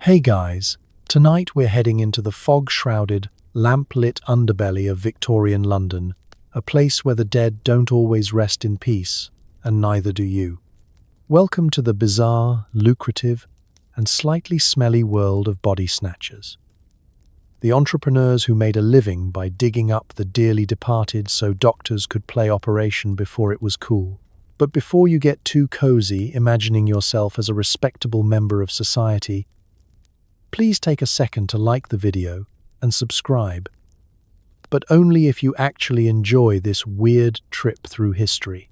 Hey guys, tonight we're heading into the fog-shrouded, lamp-lit underbelly of Victorian London, a place where the dead don't always rest in peace, and neither do you. Welcome to the bizarre, lucrative, and slightly smelly world of body snatchers. The entrepreneurs who made a living by digging up the dearly departed so doctors could play operation before it was cool. But before you get too cozy imagining yourself as a respectable member of society, please take a second to like the video and subscribe. But only if you actually enjoy this weird trip through history.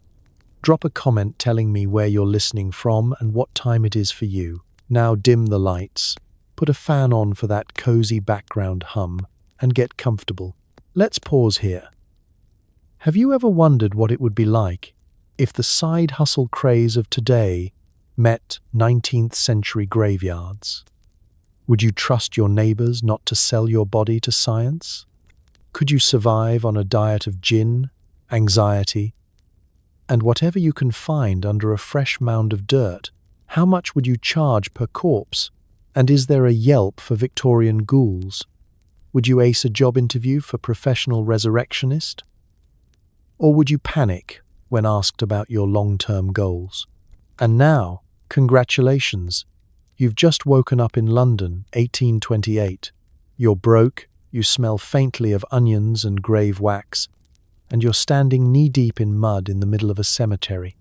Drop a comment telling me where you're listening from and what time it is for you. Now dim the lights, put a fan on for that cozy background hum, and get comfortable. Let's pause here. Have you ever wondered what it would be like if the side hustle craze of today met 19th century graveyards? Would you trust your neighbors not to sell your body to science? Could you survive on a diet of gin, anxiety, and whatever you can find under a fresh mound of dirt? How much would you charge per corpse? And is there a Yelp for Victorian ghouls? Would you ace a job interview for professional resurrectionist? Or would you panic when asked about your long-term goals? And now, congratulations! You've just woken up in London, 1828. You're broke, you smell faintly of onions and grave wax, and you're standing knee-deep in mud in the middle of a cemetery.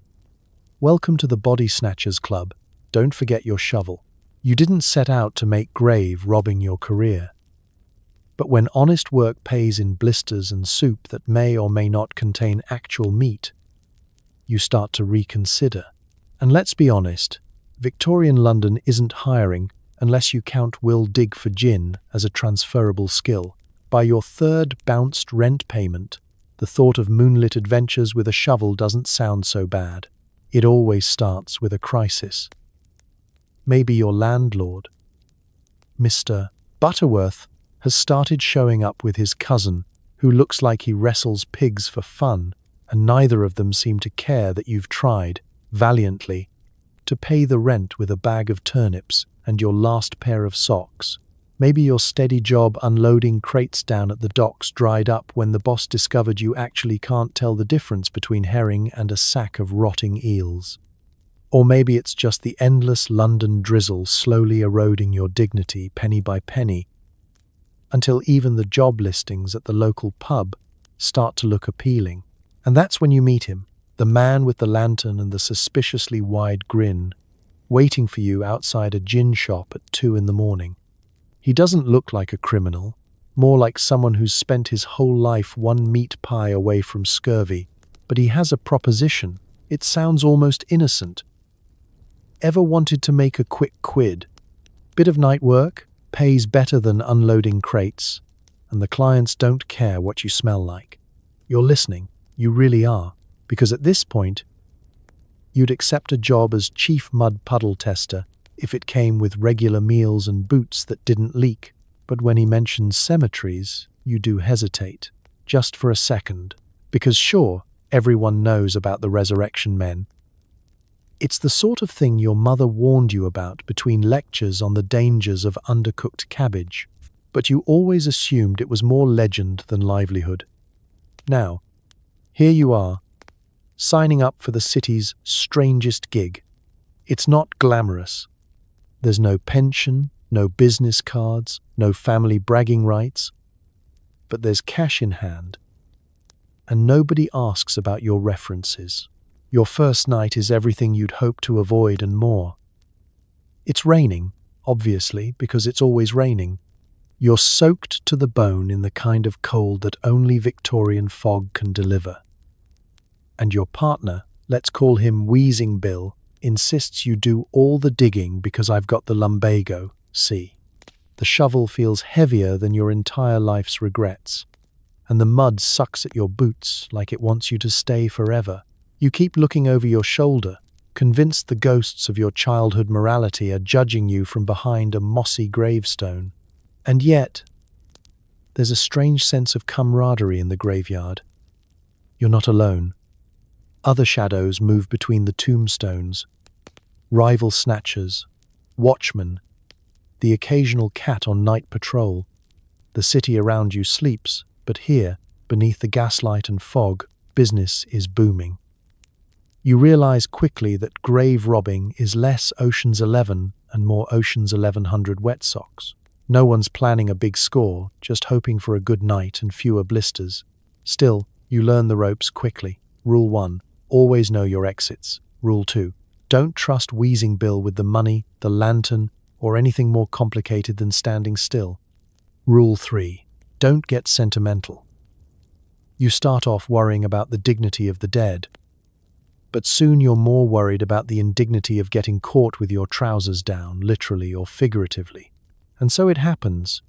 Welcome to the Body Snatchers Club. Don't forget your shovel. You didn't set out to make grave robbing your career. But when honest work pays in blisters and soup that may or may not contain actual meat, you start to reconsider. And let's be honest, Victorian London isn't hiring unless you count will dig for gin as a transferable skill. By your third bounced rent payment, the thought of moonlit adventures with a shovel doesn't sound so bad. It always starts with a crisis. Maybe your landlord, Mr. Butterworth, has started showing up with his cousin, who looks like he wrestles pigs for fun, and neither of them seem to care that you've tried, valiantly, to pay the rent with a bag of turnips and your last pair of socks. Maybe your steady job unloading crates down at the docks dried up when the boss discovered you actually can't tell the difference between herring and a sack of rotting eels. Or maybe it's just the endless London drizzle slowly eroding your dignity penny by penny, until even the job listings at the local pub start to look appealing. And that's when you meet him, the man with the lantern and the suspiciously wide grin, waiting for you outside a gin shop at 2 a.m. He doesn't look like a criminal, more like someone who's spent his whole life one meat pie away from scurvy, but he has a proposition. It sounds almost innocent. Ever wanted to make a quick quid? Bit of night work, pays better than unloading crates, and the clients don't care what you smell like. You're listening, you really are. Because at this point, you'd accept a job as chief mud puddle tester if it came with regular meals and boots that didn't leak. But when he mentions cemeteries, you do hesitate, just for a second. Because sure, everyone knows about the resurrection men. It's the sort of thing your mother warned you about between lectures on the dangers of undercooked cabbage. But you always assumed it was more legend than livelihood. Now, here you are, signing up for the city's strangest gig. It's not glamorous. There's no pension, no business cards, no family bragging rights. But there's cash in hand. And nobody asks about your references. Your first night is everything you'd hope to avoid and more. It's raining, obviously, because it's always raining. You're soaked to the bone in the kind of cold that only Victorian fog can deliver. And your partner, let's call him Wheezing Bill, insists you do all the digging because I've got the lumbago, see. The shovel feels heavier than your entire life's regrets, and the mud sucks at your boots like it wants you to stay forever. You keep looking over your shoulder, convinced the ghosts of your childhood morality are judging you from behind a mossy gravestone. And yet, there's a strange sense of camaraderie in the graveyard. You're not alone. Other shadows move between the tombstones. Rival snatchers, watchmen, the occasional cat on night patrol. The city around you sleeps, but here, beneath the gaslight and fog, business is booming. You realize quickly that grave robbing is less Ocean's 11 and more Ocean's 1100 wet socks. No one's planning a big score, just hoping for a good night and fewer blisters. Still, you learn the ropes quickly. Rule 1. Always know your exits. Rule 2. Don't trust wheezing Bill with the money, the lantern, or anything more complicated than standing still. Rule 3. Don't get sentimental. You start off worrying about the dignity of the dead, but soon you're more worried about the indignity of getting caught with your trousers down, literally or figuratively. And so it happens.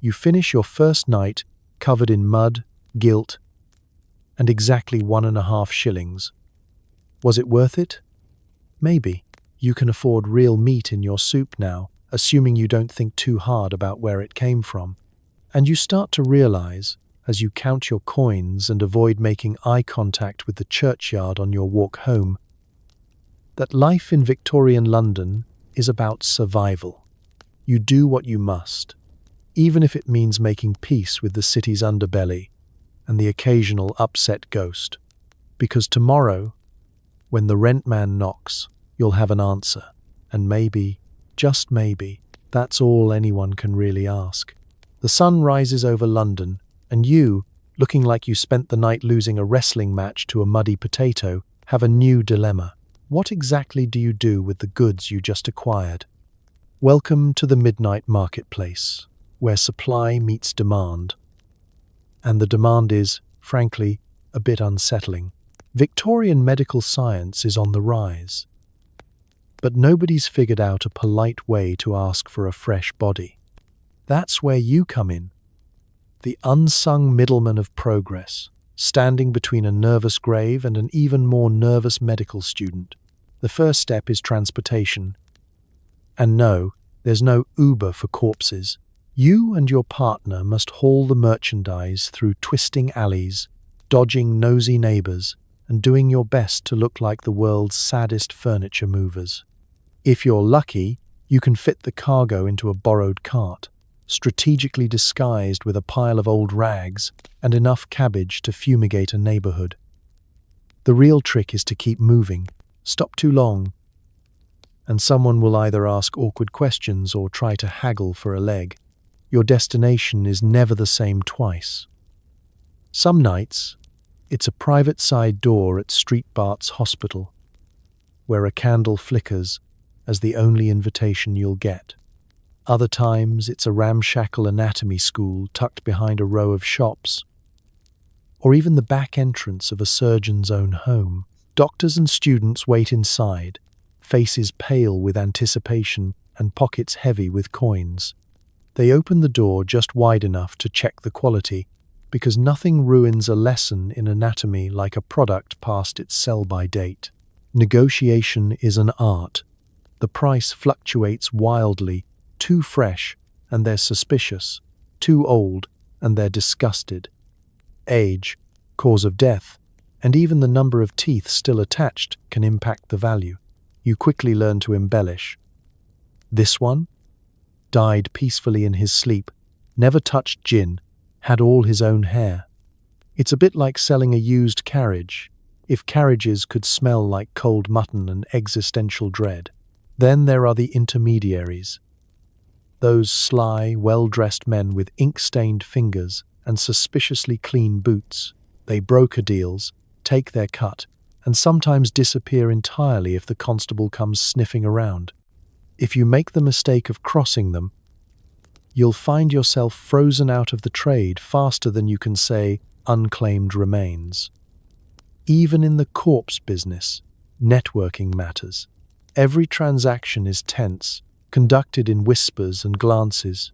You finish your first night covered in mud, guilt, and exactly 1.5 shillings. Was it worth it? Maybe. You can afford real meat in your soup now, assuming you don't think too hard about where it came from. And you start to realize, as you count your coins and avoid making eye contact with the churchyard on your walk home, that life in Victorian London is about survival. You do what you must, even if it means making peace with the city's underbelly and the occasional upset ghost. Because tomorrow, when the rent man knocks, you'll have an answer, and maybe, just maybe, that's all anyone can really ask. The sun rises over London, and you, looking like you spent the night losing a wrestling match to a muddy potato, have a new dilemma. What exactly do you do with the goods you just acquired? Welcome to the midnight marketplace, where supply meets demand. And the demand is, frankly, a bit unsettling. Victorian medical science is on the rise, but nobody's figured out a polite way to ask for a fresh body. That's where you come in. The unsung middleman of progress, standing between a nervous grave and an even more nervous medical student. The first step is transportation. And no, there's no Uber for corpses. You and your partner must haul the merchandise through twisting alleys, dodging nosy neighbors, and doing your best to look like the world's saddest furniture movers. If you're lucky, you can fit the cargo into a borrowed cart, strategically disguised with a pile of old rags and enough cabbage to fumigate a neighborhood. The real trick is to keep moving, stop too long, and someone will either ask awkward questions or try to haggle for a leg. Your destination is never the same twice. Some nights, it's a private side door at Street Bart's hospital, where a candle flickers as the only invitation you'll get. Other times, it's a ramshackle anatomy school tucked behind a row of shops, or even the back entrance of a surgeon's own home. Doctors and students wait inside, faces pale with anticipation and pockets heavy with coins. They open the door just wide enough to check the quality, because nothing ruins a lesson in anatomy like a product past its sell-by date. Negotiation is an art. The price fluctuates wildly. Too fresh, and they're suspicious. Too old, and they're disgusted. Age, cause of death, and even the number of teeth still attached can impact the value. You quickly learn to embellish. This one? Died peacefully in his sleep, never touched gin, had all his own hair. It's a bit like selling a used carriage, if carriages could smell like cold mutton and existential dread. Then there are the intermediaries. Those sly, well-dressed men with ink-stained fingers and suspiciously clean boots. They broker deals, take their cut, and sometimes disappear entirely if the constable comes sniffing around. If you make the mistake of crossing them, you'll find yourself frozen out of the trade faster than you can say unclaimed remains. Even in the corpse business, networking matters. Every transaction is tense, conducted in whispers and glances.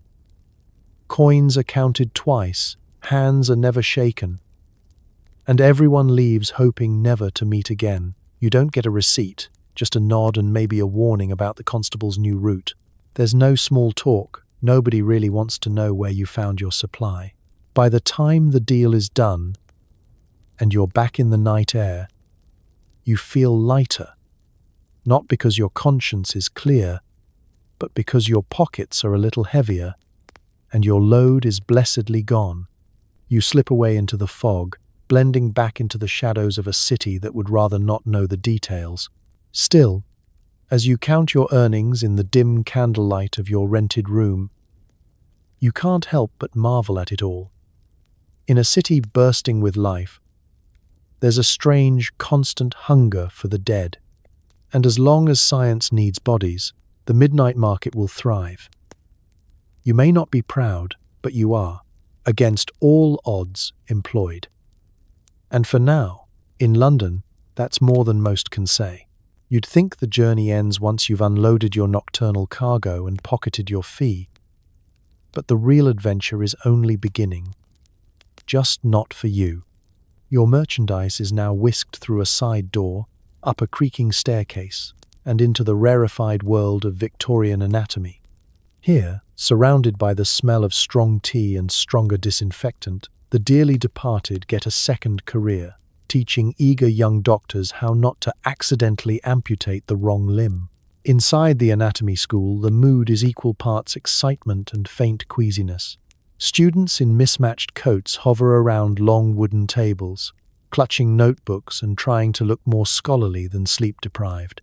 Coins are counted twice, hands are never shaken, and everyone leaves hoping never to meet again. You don't get a receipt, just a nod and maybe a warning about the constable's new route. There's no small talk. Nobody really wants to know where you found your supply. By the time the deal is done and you're back in the night air, you feel lighter. Not because your conscience is clear, but because your pockets are a little heavier and your load is blessedly gone. You slip away into the fog, blending back into the shadows of a city that would rather not know the details. Still, as you count your earnings in the dim candlelight of your rented room, you can't help but marvel at it all. In a city bursting with life, there's a strange, constant hunger for the dead. And as long as science needs bodies, the midnight market will thrive. You may not be proud, but you are, against all odds, employed. And for now, in London, that's more than most can say. You'd think the journey ends once you've unloaded your nocturnal cargo and pocketed your fee. But the real adventure is only beginning. Just not for you. Your merchandise is now whisked through a side door, up a creaking staircase, and into the rarefied world of Victorian anatomy. Here, surrounded by the smell of strong tea and stronger disinfectant, the dearly departed get a second career, teaching eager young doctors how not to accidentally amputate the wrong limb. Inside the anatomy school, the mood is equal parts excitement and faint queasiness. Students in mismatched coats hover around long wooden tables, clutching notebooks and trying to look more scholarly than sleep-deprived.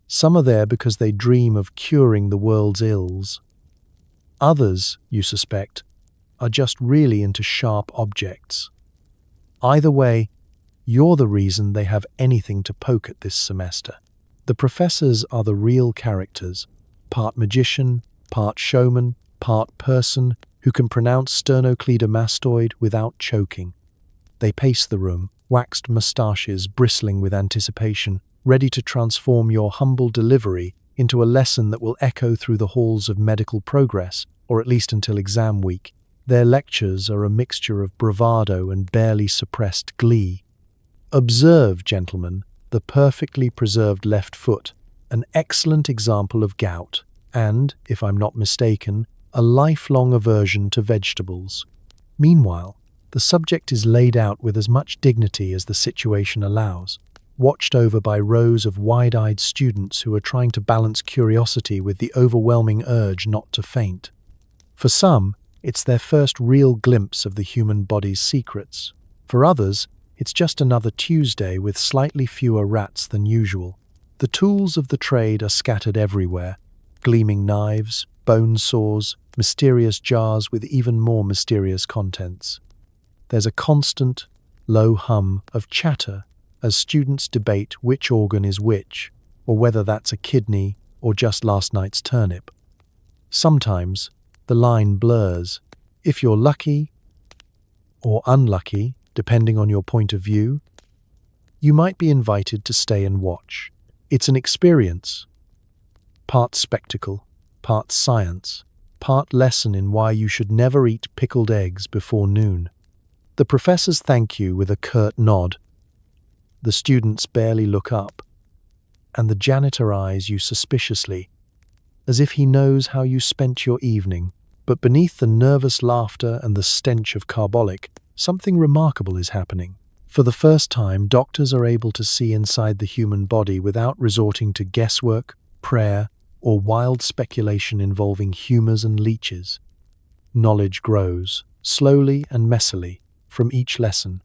Some are there because they dream of curing the world's ills. Others, you suspect, are just really into sharp objects. Either way, you're the reason they have anything to poke at this semester. The professors are the real characters, part magician, part showman, part person who can pronounce sternocleidomastoid without choking. They pace the room, waxed moustaches bristling with anticipation, ready to transform your humble delivery into a lesson that will echo through the halls of medical progress, or at least until exam week. Their lectures are a mixture of bravado and barely suppressed glee. Observe, gentlemen, the perfectly preserved left foot, an excellent example of gout, and, if I'm not mistaken, a lifelong aversion to vegetables. Meanwhile, the subject is laid out with as much dignity as the situation allows, watched over by rows of wide-eyed students who are trying to balance curiosity with the overwhelming urge not to faint. For some, it's their first real glimpse of the human body's secrets. For others, it's just another Tuesday with slightly fewer rats than usual. The tools of the trade are scattered everywhere, gleaming knives, bone saws, mysterious jars with even more mysterious contents. There's a constant, low hum of chatter as students debate which organ is which, or whether that's a kidney or just last night's turnip. Sometimes, the line blurs. If you're lucky, or unlucky, depending on your point of view, you might be invited to stay and watch. It's an experience. Part spectacle, part science, part lesson in why you should never eat pickled eggs before noon. The professors thank you with a curt nod. The students barely look up, and the janitor eyes you suspiciously, as if he knows how you spent your evening. But beneath the nervous laughter and the stench of carbolic, something remarkable is happening. For the first time, doctors are able to see inside the human body without resorting to guesswork, prayer, or wild speculation involving humours and leeches. Knowledge grows, slowly and messily, from each lesson.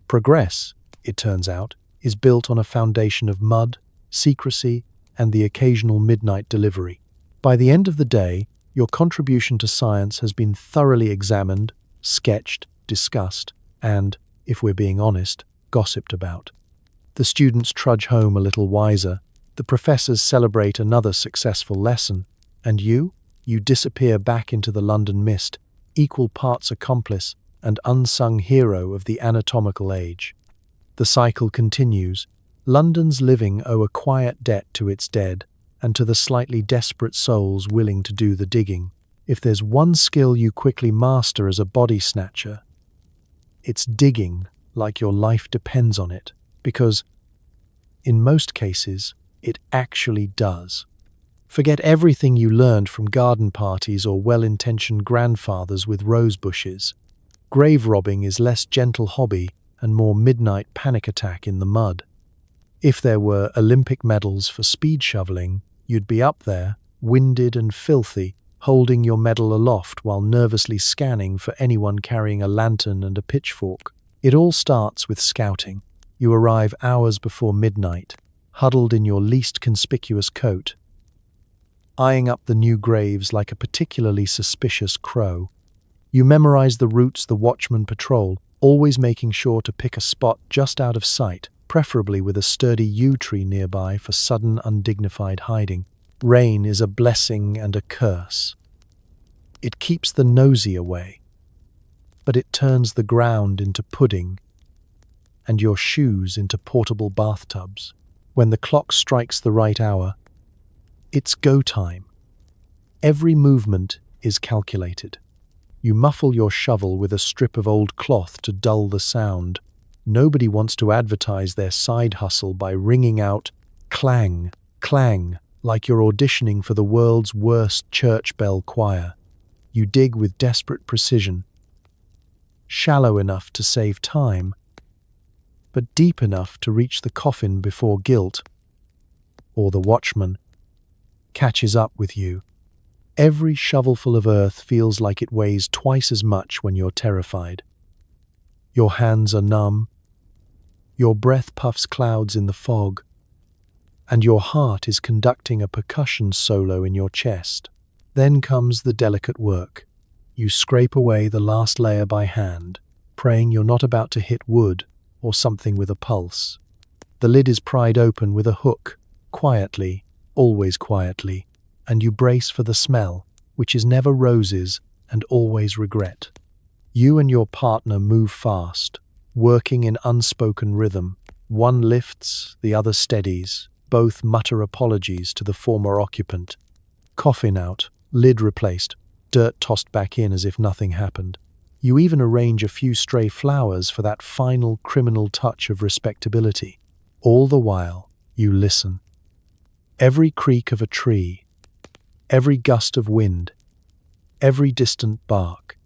Progress, it turns out, is built on a foundation of mud, secrecy, and the occasional midnight delivery. By the end of the day, your contribution to science has been thoroughly examined, sketched, discussed, and, if we're being honest, gossiped about. The students trudge home a little wiser, the professors celebrate another successful lesson, and you disappear back into the London mist, equal parts accomplice and unsung hero of the anatomical age. The cycle continues. London's living owe a quiet debt to its dead, and to the slightly desperate souls willing to do the digging. If there's one skill you quickly master as a body snatcher, it's digging like your life depends on it, because, in most cases, it actually does. Forget everything you learned from garden parties or well-intentioned grandfathers with rose bushes. Grave robbing is less gentle hobby and more midnight panic attack in the mud. If there were Olympic medals for speed shoveling, you'd be up there, winded and filthy, holding your medal aloft while nervously scanning for anyone carrying a lantern and a pitchfork. It all starts with scouting. You arrive hours before midnight, huddled in your least conspicuous coat, eyeing up the new graves like a particularly suspicious crow. You memorize the routes the watchmen patrol, always making sure to pick a spot just out of sight, preferably with a sturdy yew tree nearby for sudden, undignified hiding. Rain is a blessing and a curse. It keeps the nosy away, but it turns the ground into pudding and your shoes into portable bathtubs. When the clock strikes the right hour, it's go time. Every movement is calculated. You muffle your shovel with a strip of old cloth to dull the sound. Nobody wants to advertise their side hustle by ringing out clang, clang, like you're auditioning for the world's worst church bell choir. You dig with desperate precision, shallow enough to save time, but deep enough to reach the coffin before guilt, or the watchman, catches up with you. Every shovelful of earth feels like it weighs twice as much when you're terrified. Your hands are numb, your breath puffs clouds in the fog, and your heart is conducting a percussion solo in your chest. Then comes the delicate work. You scrape away the last layer by hand, praying you're not about to hit wood or something with a pulse. The lid is pried open with a hook, quietly, always quietly, and you brace for the smell, which is never roses and always regret. You and your partner move fast, working in unspoken rhythm. One lifts, the other steadies. Both mutter apologies to the former occupant. Coffin out, lid replaced, dirt tossed back in as if nothing happened. You even arrange a few stray flowers for that final criminal touch of respectability. All the while, you listen. Every creak of a tree, every gust of wind, every distant bark,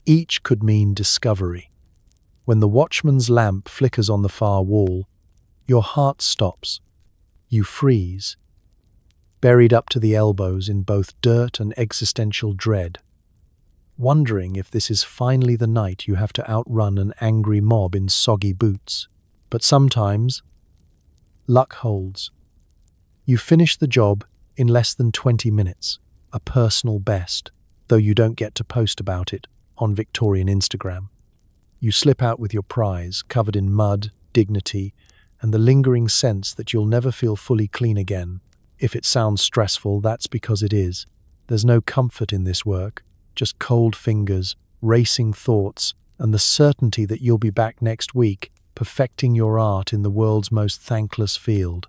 each could mean discovery. When the watchman's lamp flickers on the far wall, your heart stops. You freeze, buried up to the elbows in both dirt and existential dread, wondering if this is finally the night you have to outrun an angry mob in soggy boots. But sometimes, luck holds. You finish the job in less than 20 minutes, a personal best, though you don't get to post about it on Victorian Instagram. You slip out with your prize, covered in mud, dignity, and the lingering sense that you'll never feel fully clean again. If it sounds stressful, that's because it is. There's no comfort in this work, just cold fingers, racing thoughts, and the certainty that you'll be back next week, perfecting your art in the world's most thankless field.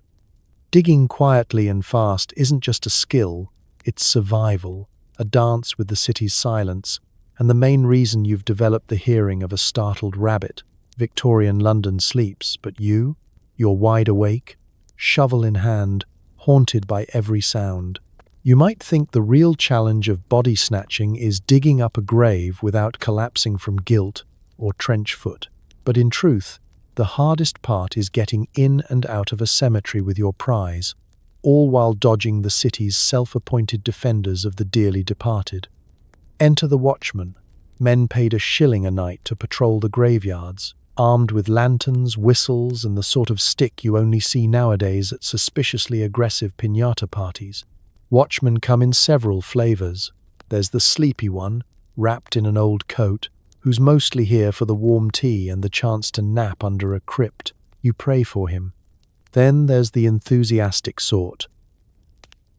Digging quietly and fast isn't just a skill, it's survival, a dance with the city's silence, and the main reason you've developed the hearing of a startled rabbit. Victorian London sleeps, but you're wide awake, shovel in hand, haunted by every sound. You might think the real challenge of body snatching is digging up a grave without collapsing from guilt or trench foot. But in truth, the hardest part is getting in and out of a cemetery with your prize, all while dodging the city's self-appointed defenders of the dearly departed. Enter the watchmen, men paid a shilling a night to patrol the graveyards, armed with lanterns, whistles, and the sort of stick you only see nowadays at suspiciously aggressive piñata parties. Watchmen come in several flavors. There's the sleepy one, wrapped in an old coat, who's mostly here for the warm tea and the chance to nap under a crypt. You pray for him. Then there's the enthusiastic sort,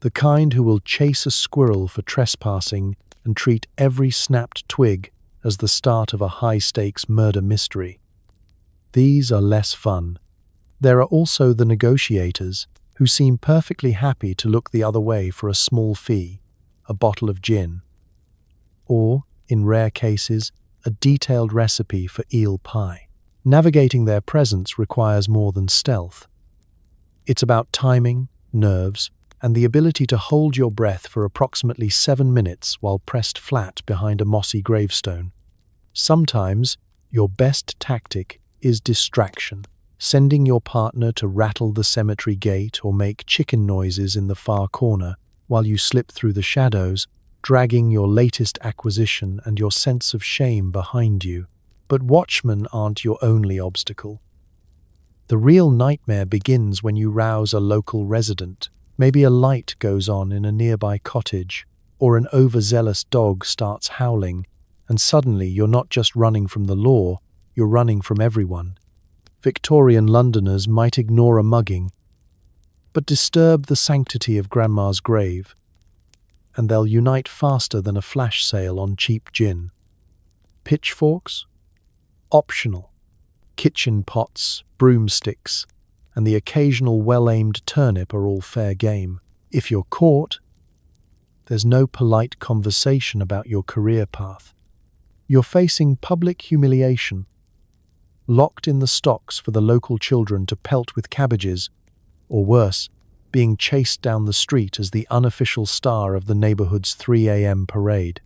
the kind who will chase a squirrel for trespassing and treat every snapped twig as the start of a high-stakes murder mystery. These are less fun. There are also the negotiators, who seem perfectly happy to look the other way for a small fee, a bottle of gin, or, in rare cases, a detailed recipe for eel pie. Navigating their presence requires more than stealth. It's about timing, nerves, and the ability to hold your breath for approximately 7 minutes while pressed flat behind a mossy gravestone. Sometimes, your best tactic is distraction, sending your partner to rattle the cemetery gate or make chicken noises in the far corner, while you slip through the shadows, dragging your latest acquisition and your sense of shame behind you. But watchmen aren't your only obstacle. The real nightmare begins when you rouse a local resident. Maybe a light goes on in a nearby cottage, or an overzealous dog starts howling, and suddenly you're not just running from the law, you're running from everyone. Victorian Londoners might ignore a mugging, but disturb the sanctity of Grandma's grave, and they'll unite faster than a flash sale on cheap gin. Pitchforks? Optional. Kitchen pots, broomsticks, and the occasional well-aimed turnip are all fair game. If you're caught, there's no polite conversation about your career path. You're facing public humiliation, locked in the stocks for the local children to pelt with cabbages, or worse, being chased down the street as the unofficial star of the neighborhood's 3 a.m. parade.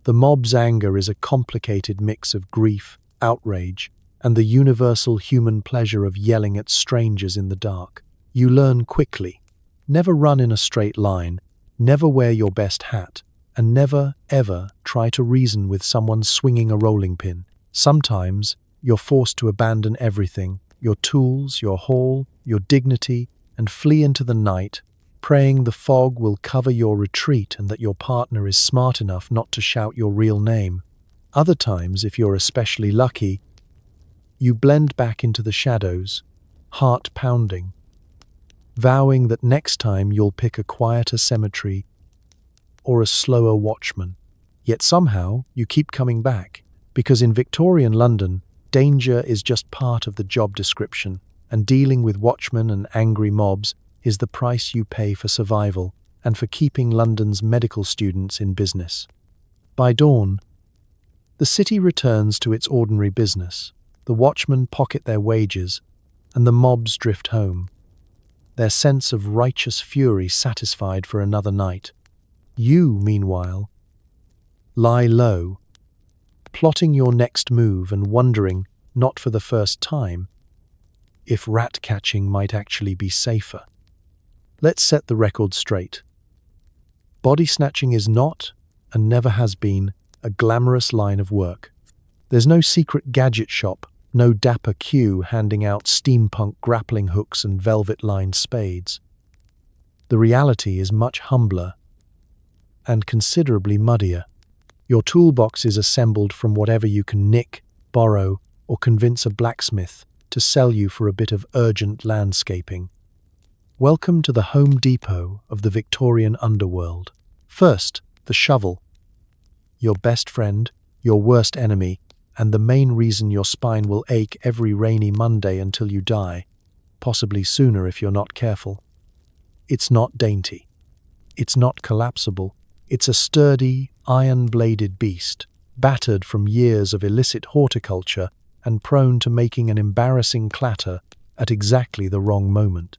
The mob's anger is a complicated mix of grief, outrage, and the universal human pleasure of yelling at strangers in the dark. You learn quickly. Never run in a straight line, never wear your best hat, and never, ever try to reason with someone swinging a rolling pin. Sometimes, you're forced to abandon everything, your tools, your haul, your dignity, and flee into the night, praying the fog will cover your retreat and that your partner is smart enough not to shout your real name. Other times, if you're especially lucky, you blend back into the shadows, heart pounding, vowing that next time you'll pick a quieter cemetery or a slower watchman. Yet somehow you keep coming back, because in Victorian London, danger is just part of the job description, and dealing with watchmen and angry mobs is the price you pay for survival and for keeping London's medical students in business. By dawn, the city returns to its ordinary business. The watchmen pocket their wages, and the mobs drift home, their sense of righteous fury satisfied for another night. You, meanwhile, lie low, plotting your next move and wondering, not for the first time, if rat-catching might actually be safer. Let's set the record straight. Body snatching is not, and never has been, a glamorous line of work. There's no secret gadget shop, no dapper queue handing out steampunk grappling hooks and velvet-lined spades. The reality is much humbler and considerably muddier. Your toolbox is assembled from whatever you can nick, borrow, or convince a blacksmith to sell you for a bit of urgent landscaping. Welcome to the Home Depot of the Victorian underworld. First, the shovel. Your best friend, your worst enemy, and the main reason your spine will ache every rainy Monday until you die, possibly sooner if you're not careful. It's not dainty. It's not collapsible. It's a sturdy, iron-bladed beast, battered from years of illicit horticulture and prone to making an embarrassing clatter at exactly the wrong moment.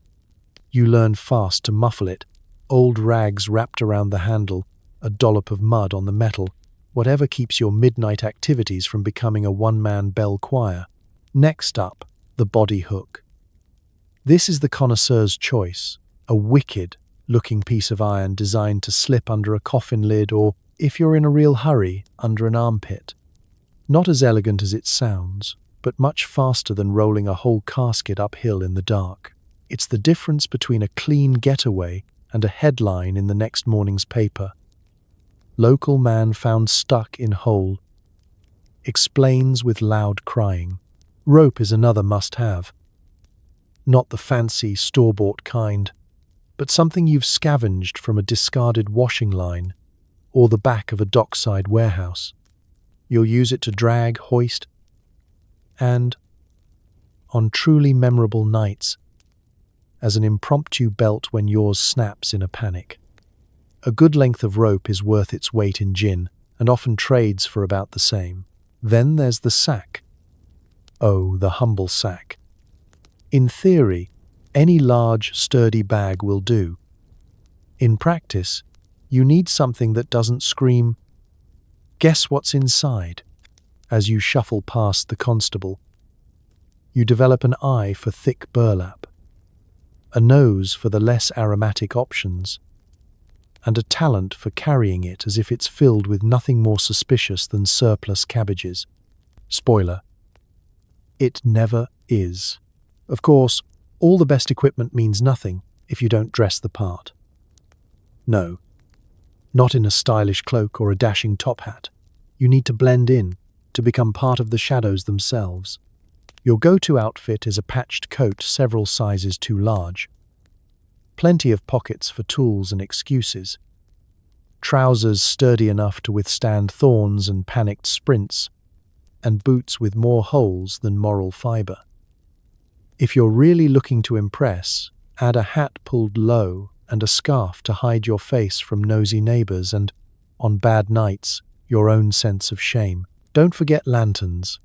You learn fast to muffle it, old rags wrapped around the handle, a dollop of mud on the metal, whatever keeps your midnight activities from becoming a one-man bell choir. Next up, the body hook. This is the connoisseur's choice, a wicked-looking piece of iron designed to slip under a coffin lid or, if you're in a real hurry, under an armpit. Not as elegant as it sounds, but much faster than rolling a whole casket uphill in the dark. It's the difference between a clean getaway and a headline in the next morning's paper. Local man found stuck in hole. Explains with loud crying. Rope is another must-have. Not the fancy, store-bought kind, but something you've scavenged from a discarded washing line or the back of a dockside warehouse. You'll use it to drag, hoist, and, on truly memorable nights, as an impromptu belt when yours snaps in a panic. A good length of rope is worth its weight in gin, and often trades for about the same. Then there's the sack. Oh, the humble sack. In theory, any large, sturdy bag will do. In practice, you need something that doesn't scream, "Guess what's inside?" as you shuffle past the constable. You develop an eye for thick burlap, a nose for the less aromatic options, and a talent for carrying it as if it's filled with nothing more suspicious than surplus cabbages. Spoiler: it never is. Of course, all the best equipment means nothing if you don't dress the part. No, not in a stylish cloak or a dashing top hat. You need to blend in, to become part of the shadows themselves. Your go-to outfit is a patched coat several sizes too large. Plenty of pockets for tools and excuses. Trousers sturdy enough to withstand thorns and panicked sprints, and boots with more holes than moral fiber. If you're really looking to impress, add a hat pulled low and a scarf to hide your face from nosy neighbors and, on bad nights, your own sense of shame. Don't forget lanterns.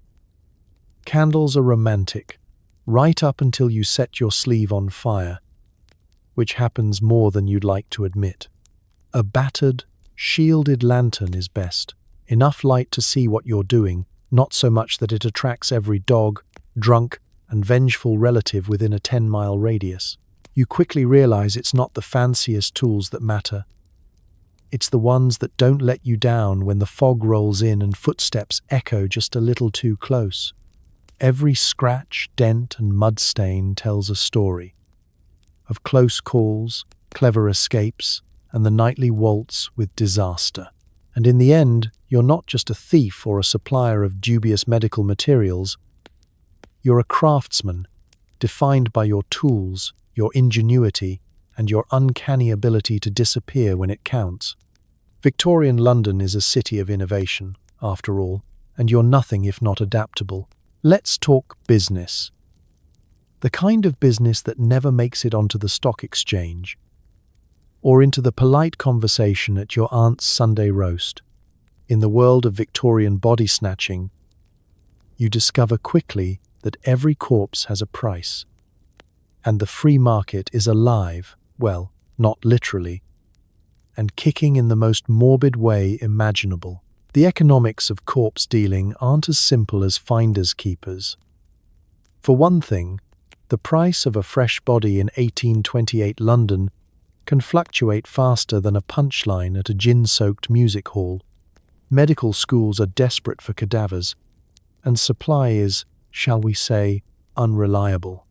Candles are romantic, right up until you set your sleeve on fire, which happens more than you'd like to admit. A battered, shielded lantern is best. Enough light to see what you're doing, not so much that it attracts every dog, drunk, and vengeful relative within a 10-mile radius. You quickly realize it's not the fanciest tools that matter. It's the ones that don't let you down when the fog rolls in and footsteps echo just a little too close. Every scratch, dent, and mud stain tells a story of close calls, clever escapes, and the nightly waltz with disaster. And in the end, you're not just a thief or a supplier of dubious medical materials. You're a craftsman, defined by your tools, your ingenuity, and your uncanny ability to disappear when it counts. Victorian London is a city of innovation, after all, and you're nothing if not adaptable. Let's talk business. The kind of business that never makes it onto the stock exchange, or into the polite conversation at your aunt's Sunday roast. In the world of Victorian body snatching, you discover quickly that every corpse has a price. And the free market is alive, well, not literally, and kicking in the most morbid way imaginable. The economics of corpse dealing aren't as simple as finders keepers. For one thing, the price of a fresh body in 1828 London can fluctuate faster than a punchline at a gin-soaked music hall. Medical schools are desperate for cadavers, and supply is, shall we say, unreliable.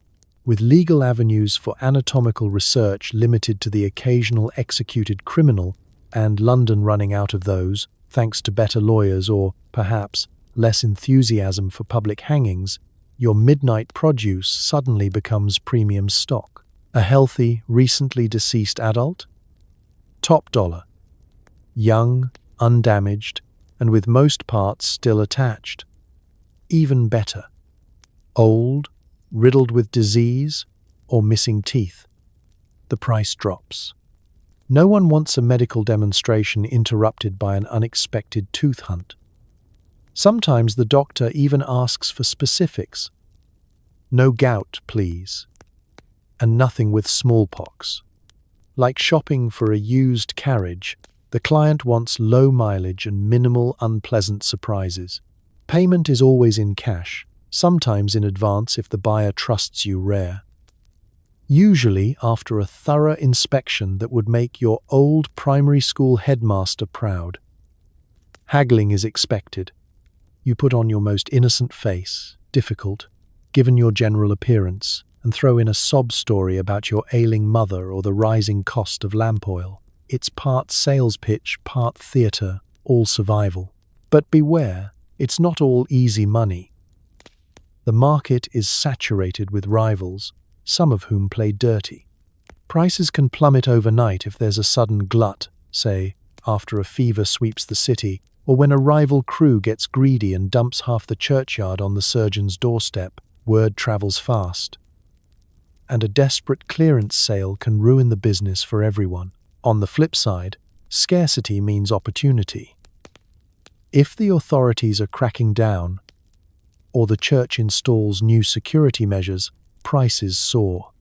With legal avenues for anatomical research limited to the occasional executed criminal, and London running out of those, thanks to better lawyers or, perhaps, less enthusiasm for public hangings, your midnight produce suddenly becomes premium stock. A healthy, recently deceased adult? Top dollar. Young, undamaged, and with most parts still attached. Even better. Old, riddled with disease, or missing teeth. The price drops. No one wants a medical demonstration interrupted by an unexpected tooth hunt. Sometimes the doctor even asks for specifics. No gout, please. And nothing with smallpox. Like shopping for a used carriage, the client wants low mileage and minimal unpleasant surprises. Payment is always in cash, sometimes in advance if the buyer trusts you rare. Usually after a thorough inspection that would make your old primary school headmaster proud. Haggling is expected. You put on your most innocent face, difficult, given your general appearance, and throw in a sob story about your ailing mother or the rising cost of lamp oil. It's part sales pitch, part theatre, all survival. But beware, it's not all easy money. The market is saturated with rivals, some of whom play dirty. Prices can plummet overnight if there's a sudden glut, say, after a fever sweeps the city, or when a rival crew gets greedy and dumps half the churchyard on the surgeon's doorstep. Word travels fast. And a desperate clearance sale can ruin the business for everyone. On the flip side, scarcity means opportunity. If the authorities are cracking down, or the church installs new security measures, prices soar.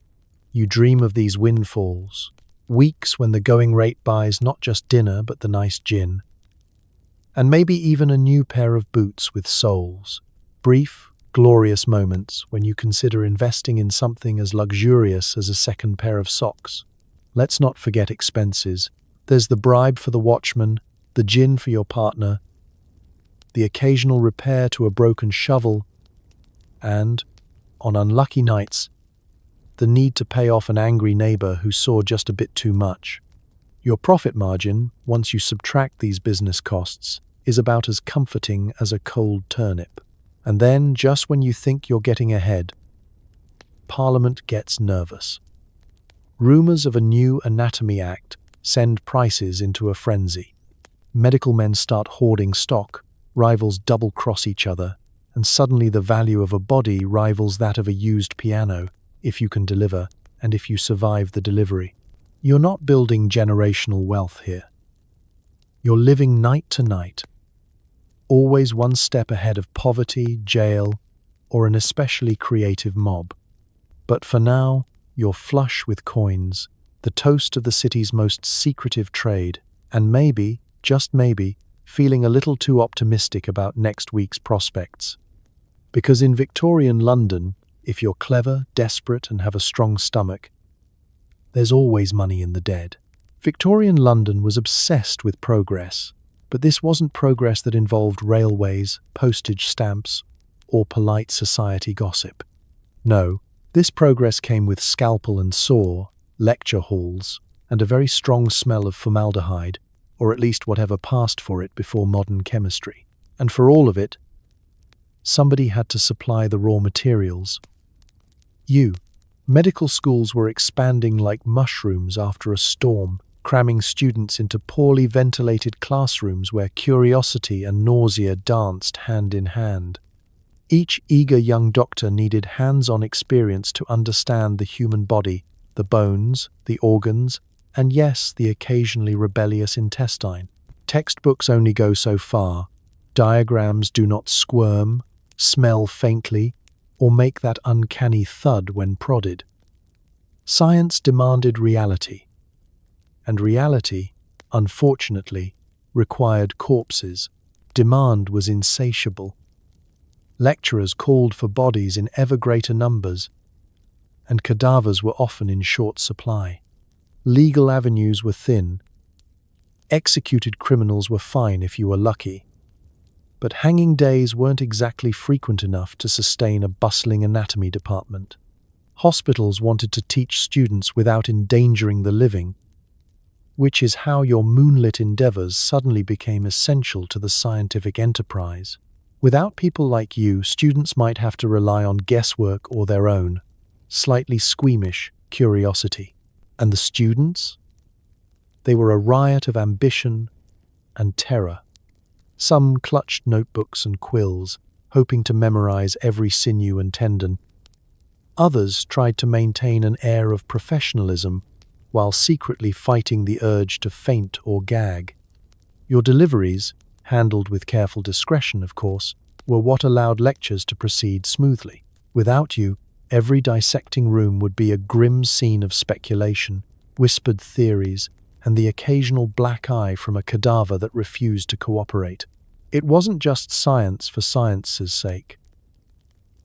You dream of these windfalls, weeks when the going rate buys not just dinner but the nice gin, and maybe even a new pair of boots with soles. Brief, glorious moments when you consider investing in something as luxurious as a second pair of socks. Let's not forget expenses. There's the bribe for the watchman, the gin for your partner, the occasional repair to a broken shovel, and, on unlucky nights, the need to pay off an angry neighbor who saw just a bit too much. Your profit margin, once you subtract these business costs, is about as comforting as a cold turnip. And then, just when you think you're getting ahead, Parliament gets nervous. Rumours of a new Anatomy Act send prices into a frenzy. Medical men start hoarding stock, rivals double-cross each other, and suddenly the value of a body rivals that of a used piano, if you can deliver, and if you survive the delivery. You're not building generational wealth here. You're living night to night, always one step ahead of poverty, jail, or an especially creative mob. But for now, you're flush with coins, the toast of the city's most secretive trade, and maybe, just maybe, feeling a little too optimistic about next week's prospects. Because in Victorian London, if you're clever, desperate, and have a strong stomach, there's always money in the dead. Victorian London was obsessed with progress, but this wasn't progress that involved railways, postage stamps, or polite society gossip. No, this progress came with scalpel and saw, lecture halls, and a very strong smell of formaldehyde, or at least whatever passed for it before modern chemistry. And for all of it, somebody had to supply the raw materials. Medical schools were expanding like mushrooms after a storm, cramming students into poorly ventilated classrooms where curiosity and nausea danced hand in hand. Each eager young doctor needed hands-on experience to understand the human body, the bones, the organs, and yes, the occasionally rebellious intestine. Textbooks only go so far. Diagrams do not squirm, smell faintly, or make that uncanny thud when prodded. Science demanded reality, and reality, unfortunately, required corpses. Demand was insatiable. Lecturers called for bodies in ever greater numbers, and cadavers were often in short supply. Legal avenues were thin. Executed criminals were fine if you were lucky. But hanging days weren't exactly frequent enough to sustain a bustling anatomy department. Hospitals wanted to teach students without endangering the living, which is how your moonlit endeavors suddenly became essential to the scientific enterprise. Without people like you, students might have to rely on guesswork or their own, slightly squeamish curiosity. And the students? They were a riot of ambition and terror. Some clutched notebooks and quills, hoping to memorize every sinew and tendon. Others tried to maintain an air of professionalism while secretly fighting the urge to faint or gag. Your deliveries, handled with careful discretion, of course, were what allowed lectures to proceed smoothly. Without you, every dissecting room would be a grim scene of speculation, whispered theories, and the occasional black eye from a cadaver that refused to cooperate. It wasn't just science for science's sake.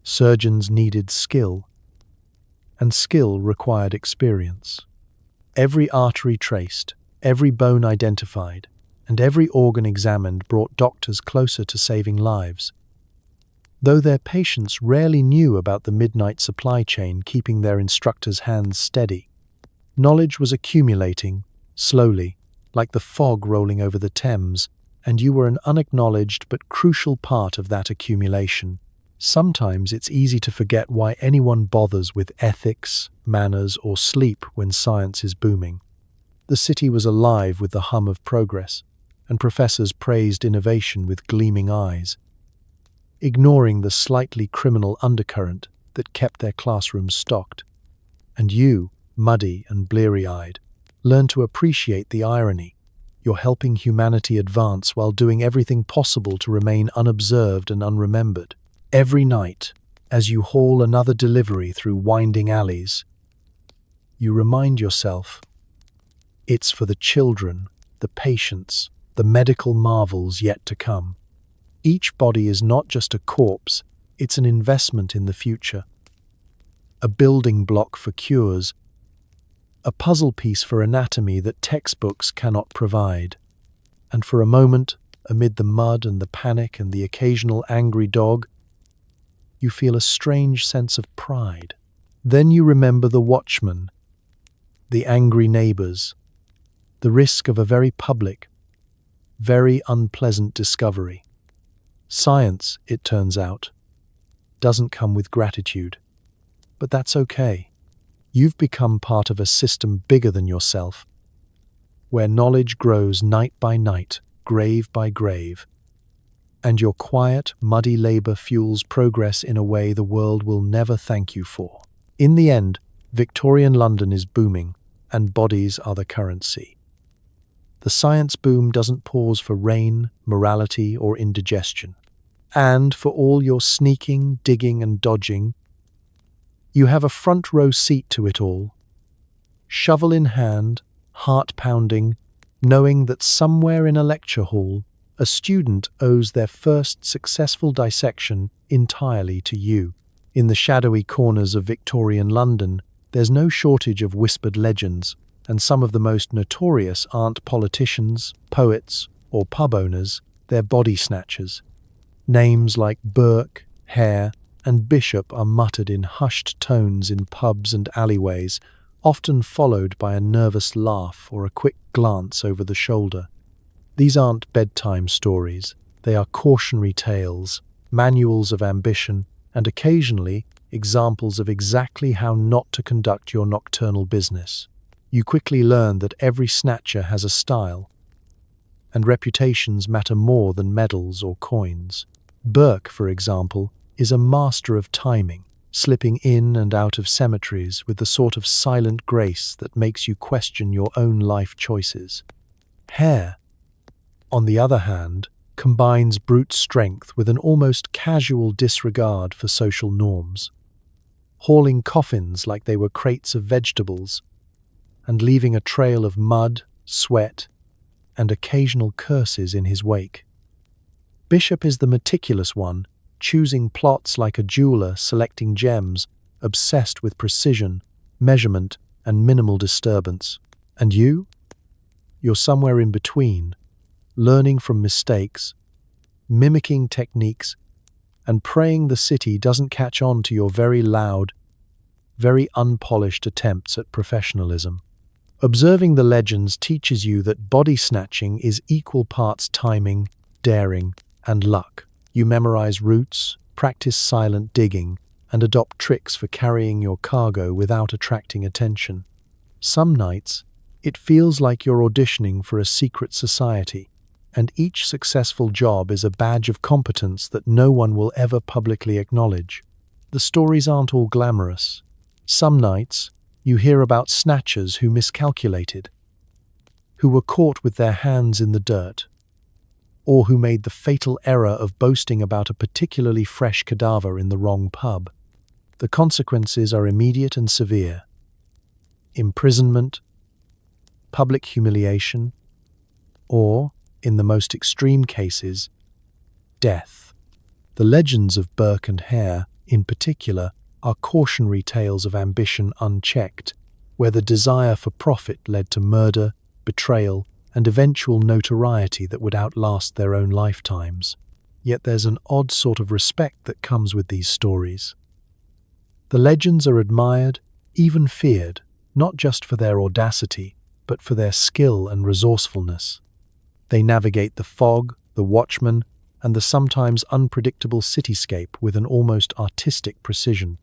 Surgeons needed skill, and skill required experience. Every artery traced, every bone identified, and every organ examined brought doctors closer to saving lives. Though their patients rarely knew about the midnight supply chain keeping their instructors' hands steady, knowledge was accumulating, slowly, like the fog rolling over the Thames, and you were an unacknowledged but crucial part of that accumulation. Sometimes it's easy to forget why anyone bothers with ethics, manners, or sleep when science is booming. The city was alive with the hum of progress, and professors praised innovation with gleaming eyes, ignoring the slightly criminal undercurrent that kept their classrooms stocked. And you, muddy and bleary-eyed, learn to appreciate the irony. You're helping humanity advance while doing everything possible to remain unobserved and unremembered. Every night, as you haul another delivery through winding alleys, you remind yourself, it's for the children, the patients, the medical marvels yet to come. Each body is not just a corpse, it's an investment in the future, a building block for cures, a puzzle piece for anatomy that textbooks cannot provide. And for a moment, amid the mud and the panic and the occasional angry dog, you feel a strange sense of pride. Then you remember the watchman, the angry neighbors, the risk of a very public, very unpleasant discovery. Science, it turns out, doesn't come with gratitude. But that's okay. You've become part of a system bigger than yourself, where knowledge grows night by night, grave by grave, and your quiet, muddy labor fuels progress in a way the world will never thank you for. In the end, Victorian London is booming, and bodies are the currency. The science boom doesn't pause for rain, morality, or indigestion. And for all your sneaking, digging, and dodging, you have a front row seat to it all. Shovel in hand, heart pounding, knowing that somewhere in a lecture hall, a student owes their first successful dissection entirely to you. In the shadowy corners of Victorian London, there's no shortage of whispered legends, and some of the most notorious aren't politicians, poets, or pub owners, they're body snatchers. Names like Burke, Hare, and Bishop are muttered in hushed tones in pubs and alleyways, often followed by a nervous laugh or a quick glance over the shoulder. These aren't bedtime stories, they are cautionary tales, manuals of ambition, and occasionally examples of exactly how not to conduct your nocturnal business. You quickly learn that every snatcher has a style, and reputations matter more than medals or coins. Burke, for example, is a master of timing, slipping in and out of cemeteries with the sort of silent grace that makes you question your own life choices. Hare, on the other hand, combines brute strength with an almost casual disregard for social norms, hauling coffins like they were crates of vegetables, and leaving a trail of mud, sweat, and occasional curses in his wake. Bishop is the meticulous one, choosing plots like a jeweler selecting gems, obsessed with precision, measurement, and minimal disturbance. And you? You're somewhere in between, learning from mistakes, mimicking techniques, and praying the city doesn't catch on to your very loud, very unpolished attempts at professionalism. Observing the legends teaches you that body snatching is equal parts timing, daring, and luck. You memorize routes, practice silent digging, and adopt tricks for carrying your cargo without attracting attention. Some nights, it feels like you're auditioning for a secret society, and each successful job is a badge of competence that no one will ever publicly acknowledge. The stories aren't all glamorous. Some nights, you hear about snatchers who miscalculated, who were caught with their hands in the dirt, or who made the fatal error of boasting about a particularly fresh cadaver in the wrong pub. The consequences are immediate and severe: imprisonment, public humiliation, or, in the most extreme cases, death. The legends of Burke and Hare, in particular, are cautionary tales of ambition unchecked, where the desire for profit led to murder, betrayal, and eventual notoriety that would outlast their own lifetimes. Yet there's an odd sort of respect that comes with these stories. The legends are admired, even feared, not just for their audacity, but for their skill and resourcefulness. They navigate the fog, the watchman, and the sometimes unpredictable cityscape with an almost artistic precision.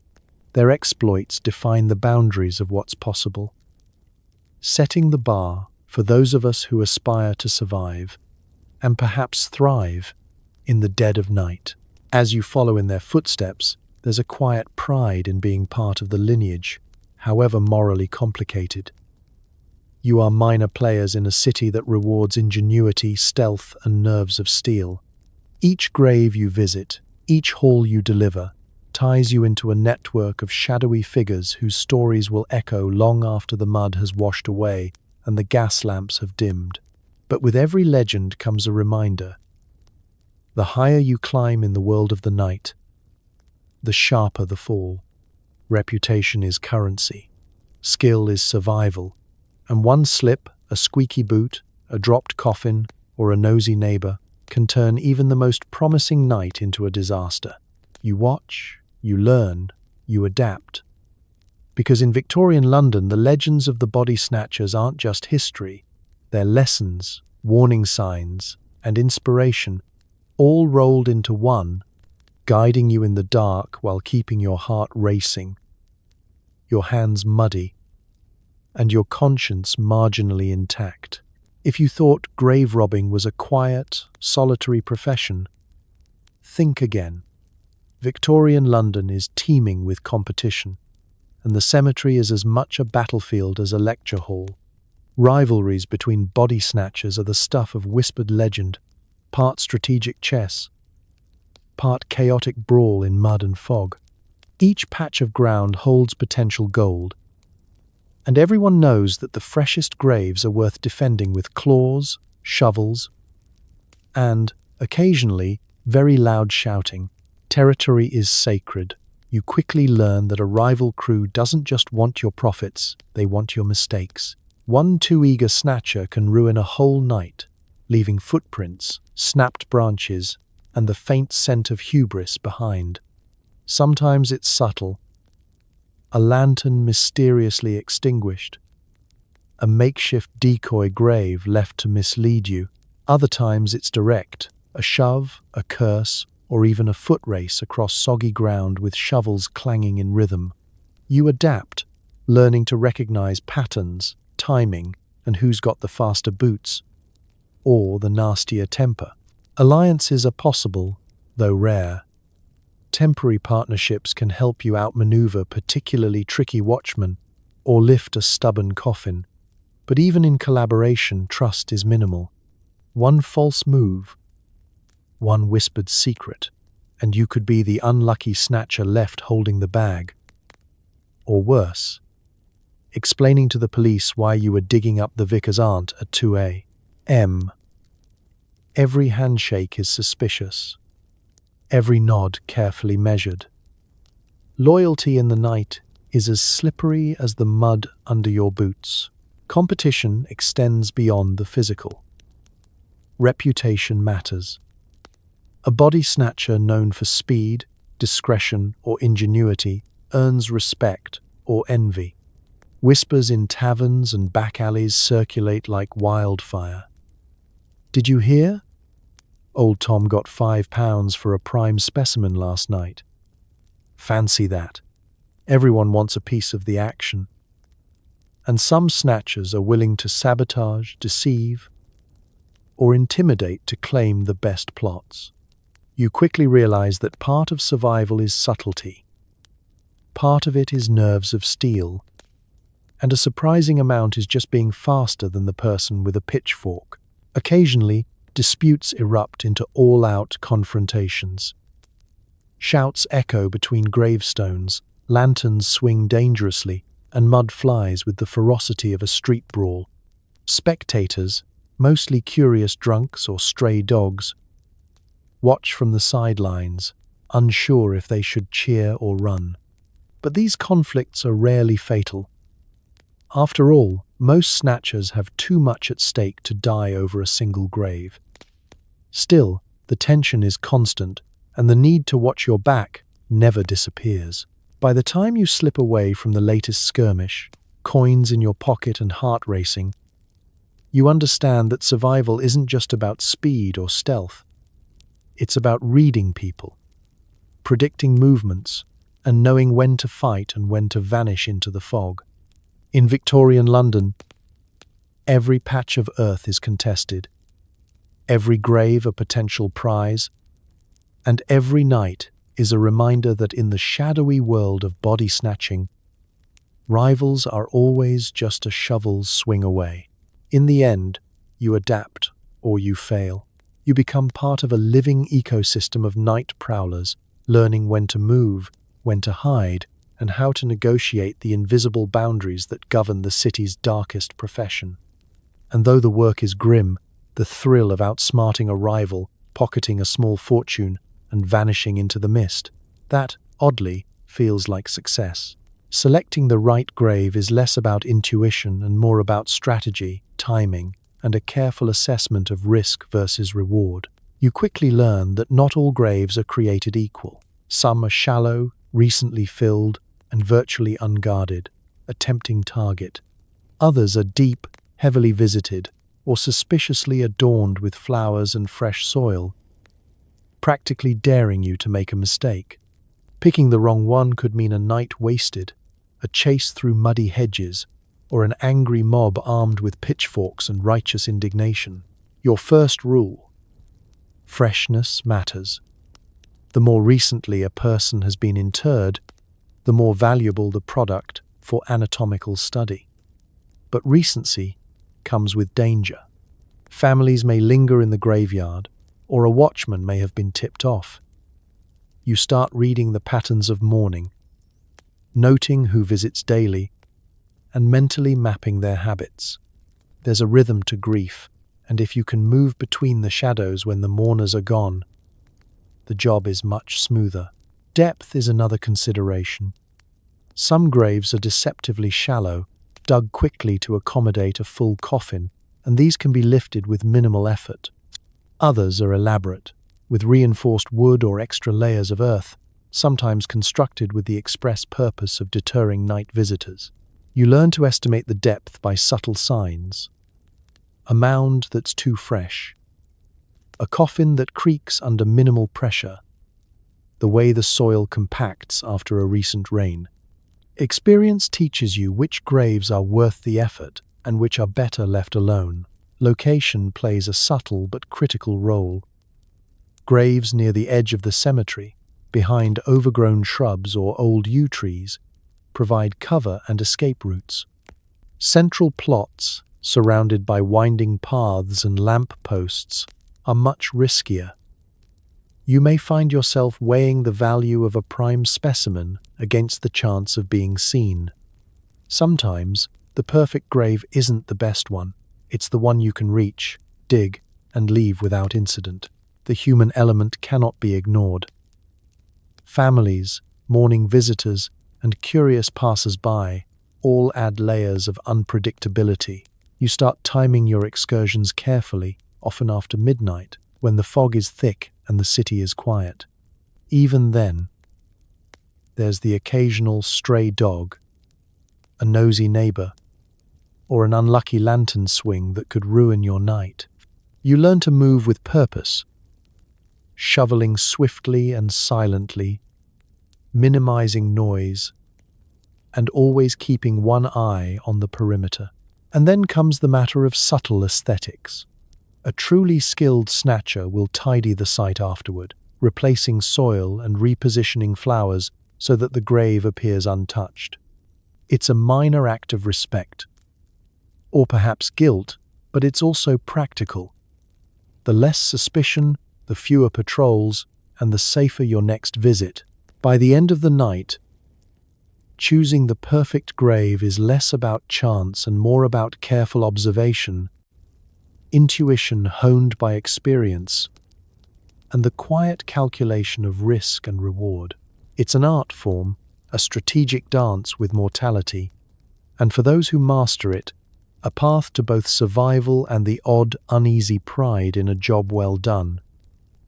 Their exploits define the boundaries of what's possible, setting the bar for those of us who aspire to survive, and perhaps thrive, in the dead of night. As you follow in their footsteps, there's a quiet pride in being part of the lineage, however morally complicated. You are minor players in a city that rewards ingenuity, stealth, and nerves of steel. Each grave you visit, each hall you deliver, ties you into a network of shadowy figures whose stories will echo long after the mud has washed away and the gas lamps have dimmed. But with every legend comes a reminder. The higher you climb in the world of the night, the sharper the fall. Reputation is currency. Skill is survival, and one slip, a squeaky boot, a dropped coffin, or a nosy neighbor can turn even the most promising night into a disaster. You watch, you learn, you adapt. Because in Victorian London, the legends of the body snatchers aren't just history, they're lessons, warning signs, and inspiration, all rolled into one, guiding you in the dark while keeping your heart racing, your hands muddy, and your conscience marginally intact. If you thought grave robbing was a quiet, solitary profession, think again. Victorian London is teeming with competition, and the cemetery is as much a battlefield as a lecture hall. Rivalries between body snatchers are the stuff of whispered legend, part strategic chess, part chaotic brawl in mud and fog. Each patch of ground holds potential gold, and everyone knows that the freshest graves are worth defending with claws, shovels, and, occasionally, very loud shouting. Territory is sacred. You quickly learn that a rival crew doesn't just want your profits, they want your mistakes. One too eager snatcher can ruin a whole night, leaving footprints, snapped branches, and the faint scent of hubris behind. Sometimes it's subtle. A lantern mysteriously extinguished, a makeshift decoy grave left to mislead you. Other times it's direct, a shove, a curse, or even a foot race across soggy ground with shovels clanging in rhythm. You adapt, learning to recognize patterns, timing, and who's got the faster boots, or the nastier temper. Alliances are possible, though rare. Temporary partnerships can help you outmaneuver particularly tricky watchmen or lift a stubborn coffin. But even in collaboration, trust is minimal. One false move, one whispered secret, and you could be the unlucky snatcher left holding the bag. Or worse, explaining to the police why you were digging up the vicar's aunt at 2 a.m. Every handshake is suspicious. Every nod carefully measured. Loyalty in the night is as slippery as the mud under your boots. Competition extends beyond the physical. Reputation matters. A body snatcher known for speed, discretion, or ingenuity earns respect or envy. Whispers in taverns and back alleys circulate like wildfire. Did you hear? Old Tom got £5 for a prime specimen last night. Fancy that. Everyone wants a piece of the action. And some snatchers are willing to sabotage, deceive, or intimidate to claim the best plots. You quickly realize that part of survival is subtlety. Part of it is nerves of steel. And a surprising amount is just being faster than the person with a pitchfork. Occasionally, disputes erupt into all-out confrontations. Shouts echo between gravestones, lanterns swing dangerously, and mud flies with the ferocity of a street brawl. Spectators, mostly curious drunks or stray dogs, watch from the sidelines, unsure if they should cheer or run. But these conflicts are rarely fatal. After all, most snatchers have too much at stake to die over a single grave. Still, the tension is constant, and the need to watch your back never disappears. By the time you slip away from the latest skirmish, coins in your pocket and heart racing, you understand that survival isn't just about speed or stealth. It's about reading people, predicting movements, and knowing when to fight and when to vanish into the fog. In Victorian London, every patch of earth is contested, every grave a potential prize, and every night is a reminder that in the shadowy world of body snatching, rivals are always just a shovel's swing away. In the end, you adapt or you fail. You become part of a living ecosystem of night prowlers, learning when to move, when to hide, and how to negotiate the invisible boundaries that govern the city's darkest profession. And though the work is grim, the thrill of outsmarting a rival, pocketing a small fortune, and vanishing into the mist, that, oddly, feels like success. Selecting the right grave is less about intuition and more about strategy, timing, and a careful assessment of risk versus reward. You quickly learn that not all graves are created equal. Some are shallow, recently filled, and virtually unguarded, a tempting target. Others are deep, heavily visited, or suspiciously adorned with flowers and fresh soil, practically daring you to make a mistake. Picking the wrong one could mean a night wasted, a chase through muddy hedges, or an angry mob armed with pitchforks and righteous indignation. Your first rule: freshness matters. The more recently a person has been interred, the more valuable the product for anatomical study. But recency comes with danger. Families may linger in the graveyard, or a watchman may have been tipped off. You start reading the patterns of mourning, noting who visits daily, and mentally mapping their habits. There's a rhythm to grief, and if you can move between the shadows when the mourners are gone, the job is much smoother. Depth is another consideration. Some graves are deceptively shallow, dug quickly to accommodate a full coffin, and these can be lifted with minimal effort. Others are elaborate, with reinforced wood or extra layers of earth, sometimes constructed with the express purpose of deterring night visitors. You learn to estimate the depth by subtle signs. A mound that's too fresh. A coffin that creaks under minimal pressure. The way the soil compacts after a recent rain. Experience teaches you which graves are worth the effort and which are better left alone. Location plays a subtle but critical role. Graves near the edge of the cemetery, behind overgrown shrubs or old yew trees, provide cover and escape routes. Central plots, surrounded by winding paths and lamp posts, are much riskier. You may find yourself weighing the value of a prime specimen against the chance of being seen. Sometimes, the perfect grave isn't the best one. It's the one you can reach, dig, and leave without incident. The human element cannot be ignored. Families, mourning visitors, and curious passers-by all add layers of unpredictability. You start timing your excursions carefully, often after midnight, when the fog is thick and the city is quiet. Even then, there's the occasional stray dog, a nosy neighbor, or an unlucky lantern swing that could ruin your night. You learn to move with purpose, shoveling swiftly and silently, minimizing noise, and always keeping one eye on the perimeter. And then comes the matter of subtle aesthetics. A truly skilled snatcher will tidy the site afterward, replacing soil and repositioning flowers so that the grave appears untouched. It's a minor act of respect, or perhaps guilt, but it's also practical. The less suspicion, the fewer patrols, and the safer your next visit. By the end of the night, choosing the perfect grave is less about chance and more about careful observation, intuition honed by experience, and the quiet calculation of risk and reward. It's an art form, a strategic dance with mortality, and for those who master it, a path to both survival and the odd, uneasy pride in a job well done.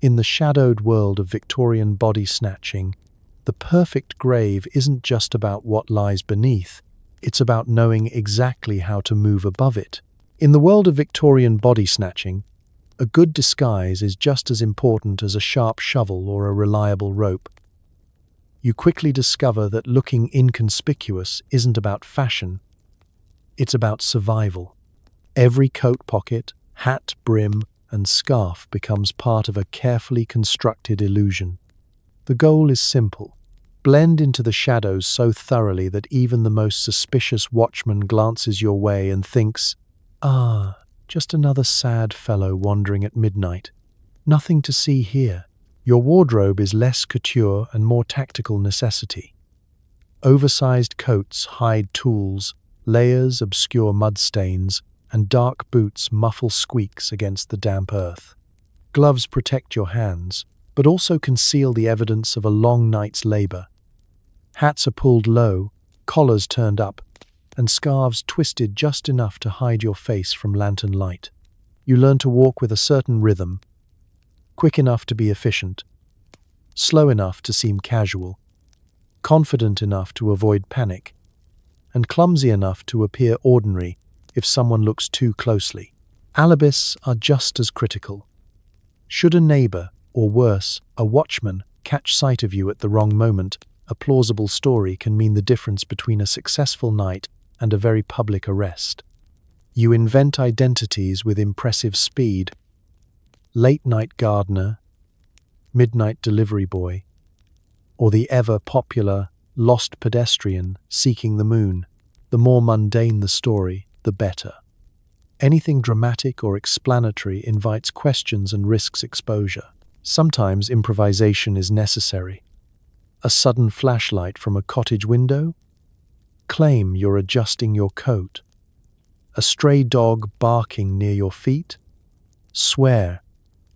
In the shadowed world of Victorian body snatching, the perfect grave isn't just about what lies beneath, it's about knowing exactly how to move above it. In the world of Victorian body snatching, a good disguise is just as important as a sharp shovel or a reliable rope. You quickly discover that looking inconspicuous isn't about fashion, it's about survival. Every coat pocket, hat, brim, and scarf becomes part of a carefully constructed illusion. The goal is simple: blend into the shadows so thoroughly that even the most suspicious watchman glances your way and thinks, just another sad fellow wandering at midnight. Nothing to see here. Your wardrobe is less couture and more tactical necessity. Oversized coats hide tools, layers obscure mud stains, and dark boots muffle squeaks against the damp earth. Gloves protect your hands, but also conceal the evidence of a long night's labor. Hats are pulled low, collars turned up, and scarves twisted just enough to hide your face from lantern light. You learn to walk with a certain rhythm, quick enough to be efficient, slow enough to seem casual, confident enough to avoid panic, and clumsy enough to appear ordinary if someone looks too closely. Alibis are just as critical. Should a neighbor, or worse, a watchman, catch sight of you at the wrong moment, a plausible story can mean the difference between a successful night and a very public arrest. You invent identities with impressive speed. Late-night gardener, midnight delivery boy, or the ever-popular lost pedestrian seeking the moon. The more mundane the story, the better. Anything dramatic or explanatory invites questions and risks exposure. Sometimes improvisation is necessary. A sudden flashlight from a cottage window? Claim you're adjusting your coat. A stray dog barking near your feet? Swear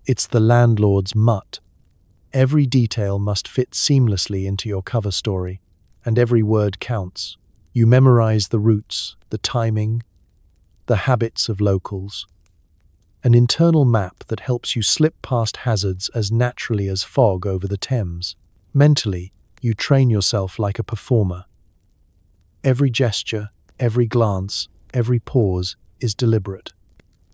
it's the landlord's mutt. Every detail must fit seamlessly into your cover story, and every word counts. You memorize the routes, the timing, the habits of locals. An internal map that helps you slip past hazards as naturally as fog over the Thames. Mentally, you train yourself like a performer. Every gesture, every glance, every pause is deliberate.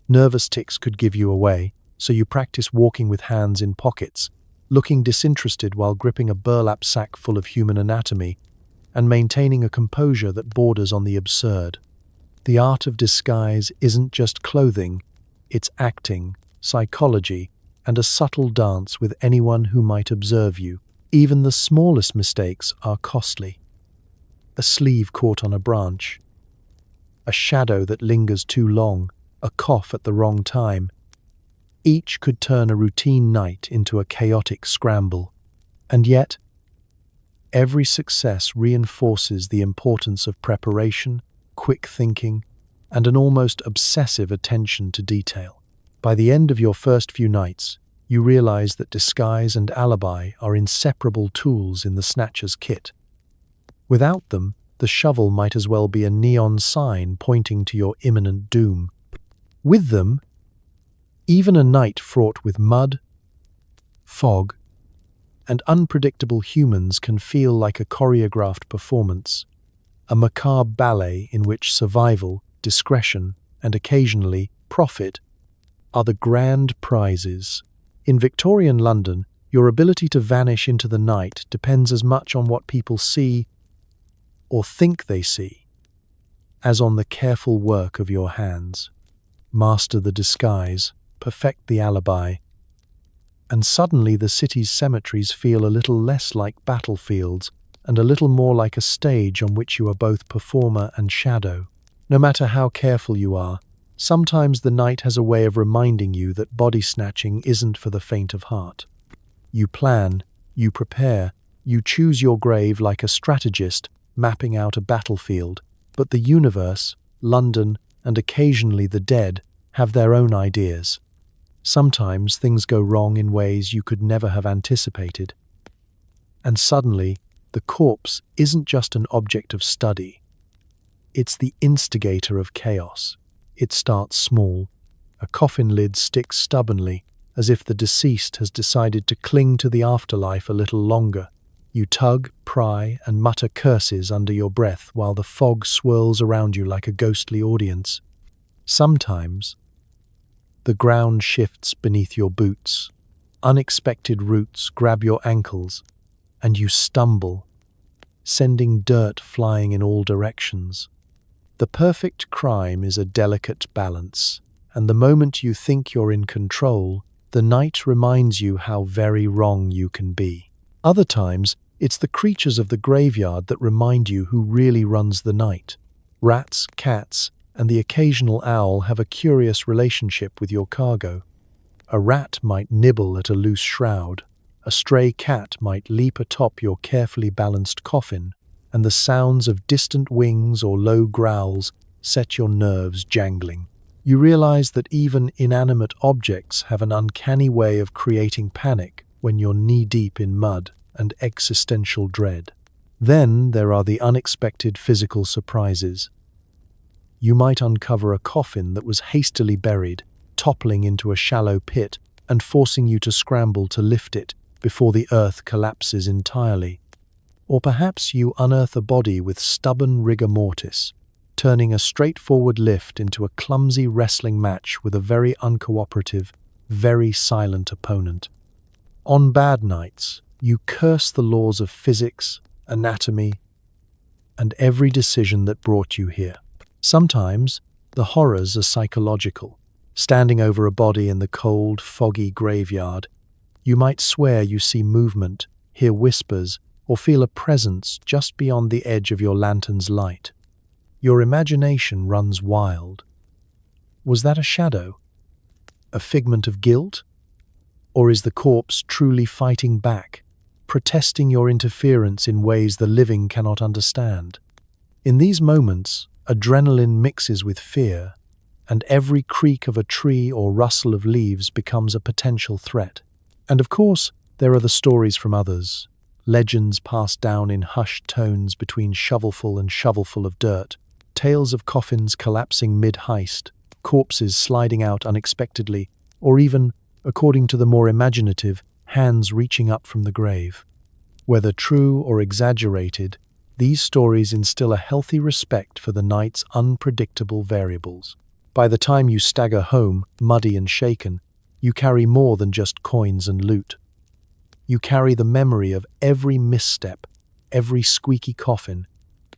Nervous tics could give you away, so you practice walking with hands in pockets, looking disinterested while gripping a burlap sack full of human anatomy, and maintaining a composure that borders on the absurd. The art of disguise isn't just clothing, it's acting, psychology, and a subtle dance with anyone who might observe you. Even the smallest mistakes are costly. A sleeve caught on a branch, a shadow that lingers too long, a cough at the wrong time. Each could turn a routine night into a chaotic scramble. And yet, every success reinforces the importance of preparation, quick thinking, and an almost obsessive attention to detail. By the end of your first few nights, you realize that disguise and alibi are inseparable tools in the Snatcher's kit. Without them, the shovel might as well be a neon sign pointing to your imminent doom. With them, even a night fraught with mud, fog, and unpredictable humans can feel like a choreographed performance, a macabre ballet in which survival, discretion, and occasionally profit are the grand prizes. In Victorian London, your ability to vanish into the night depends as much on what people see or think they see as on the careful work of your hands. Master the disguise, perfect the alibi, and suddenly the city's cemeteries feel a little less like battlefields and a little more like a stage on which you are both performer and shadow. No matter how careful you are, sometimes the night has a way of reminding you that body snatching isn't for the faint of heart. You plan, you prepare, you choose your grave like a strategist mapping out a battlefield, but the universe, London, and occasionally the dead have their own ideas. Sometimes things go wrong in ways you could never have anticipated. And suddenly, the corpse isn't just an object of study. It's the instigator of chaos. It starts small. A coffin lid sticks stubbornly, as if the deceased has decided to cling to the afterlife a little longer. You tug, pry, and mutter curses under your breath while the fog swirls around you like a ghostly audience. Sometimes, the ground shifts beneath your boots. Unexpected roots grab your ankles, and you stumble, sending dirt flying in all directions. The perfect crime is a delicate balance, and the moment you think you're in control, the night reminds you how very wrong you can be. Other times, it's the creatures of the graveyard that remind you who really runs the night. Rats, cats, and the occasional owl have a curious relationship with your cargo. A rat might nibble at a loose shroud, a stray cat might leap atop your carefully balanced coffin, and the sounds of distant wings or low growls set your nerves jangling. You realize that even inanimate objects have an uncanny way of creating panic when you're knee-deep in mud and existential dread. Then there are the unexpected physical surprises. You might uncover a coffin that was hastily buried, toppling into a shallow pit and forcing you to scramble to lift it before the earth collapses entirely. Or perhaps you unearth a body with stubborn rigor mortis, turning a straightforward lift into a clumsy wrestling match with a very uncooperative, very silent opponent. On bad nights, you curse the laws of physics, anatomy, and every decision that brought you here. Sometimes, the horrors are psychological. Standing over a body in the cold, foggy graveyard, you might swear you see movement, hear whispers, or feel a presence just beyond the edge of your lantern's light. Your imagination runs wild. Was that a shadow? A figment of guilt? Or is the corpse truly fighting back, protesting your interference in ways the living cannot understand? In these moments, adrenaline mixes with fear, and every creak of a tree or rustle of leaves becomes a potential threat. And of course, there are the stories from others, legends passed down in hushed tones between shovelful and shovelful of dirt, tales of coffins collapsing mid-heist, corpses sliding out unexpectedly, or even, according to the more imaginative, hands reaching up from the grave. Whether true or exaggerated, these stories instill a healthy respect for the night's unpredictable variables. By the time you stagger home, muddy and shaken, you carry more than just coins and loot. You carry the memory of every misstep, every squeaky coffin,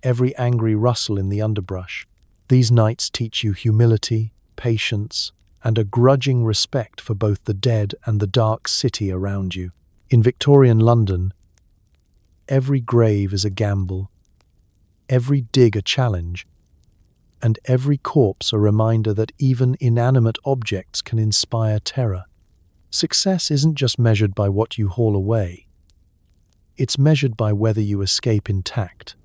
every angry rustle in the underbrush. These nights teach you humility, patience, and a grudging respect for both the dead and the dark city around you. In Victorian London, every grave is a gamble, every dig a challenge, and every corpse a reminder that even inanimate objects can inspire terror. Success isn't just measured by what you haul away. It's measured by whether you escape intact,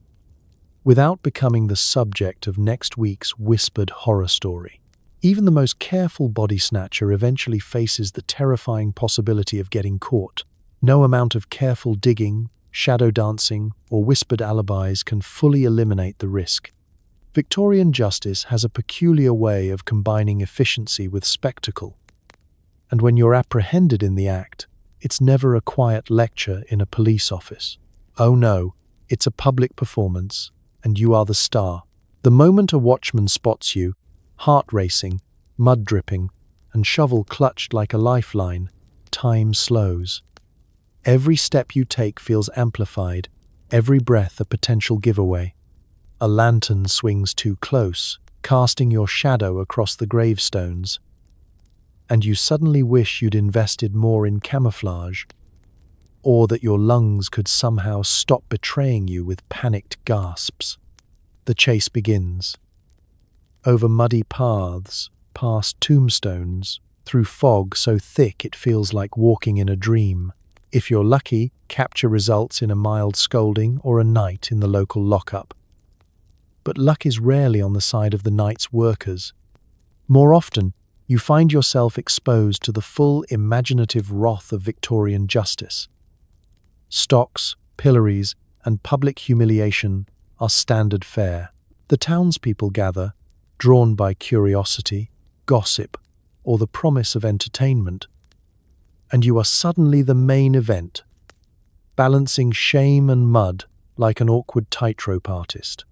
without becoming the subject of next week's whispered horror story. Even the most careful body snatcher eventually faces the terrifying possibility of getting caught. No amount of careful digging, shadow dancing, or whispered alibis can fully eliminate the risk. Victorian justice has a peculiar way of combining efficiency with spectacle. And when you're apprehended in the act, it's never a quiet lecture in a police office. Oh no, it's a public performance, and you are the star. The moment a watchman spots you, heart racing, mud dripping, and shovel clutched like a lifeline, time slows. Every step you take feels amplified, every breath a potential giveaway. A lantern swings too close, casting your shadow across the gravestones, and you suddenly wish you'd invested more in camouflage, or that your lungs could somehow stop betraying you with panicked gasps. The chase begins. Over muddy paths, past tombstones, through fog so thick it feels like walking in a dream. If you're lucky, capture results in a mild scolding or a night in the local lockup. But luck is rarely on the side of the night's workers. More often, you find yourself exposed to the full imaginative wrath of Victorian justice. Stocks, pillories, and public humiliation are standard fare. The townspeople gather, drawn by curiosity, gossip, or the promise of entertainment, and you are suddenly the main event, balancing shame and mud like an awkward tightrope artist.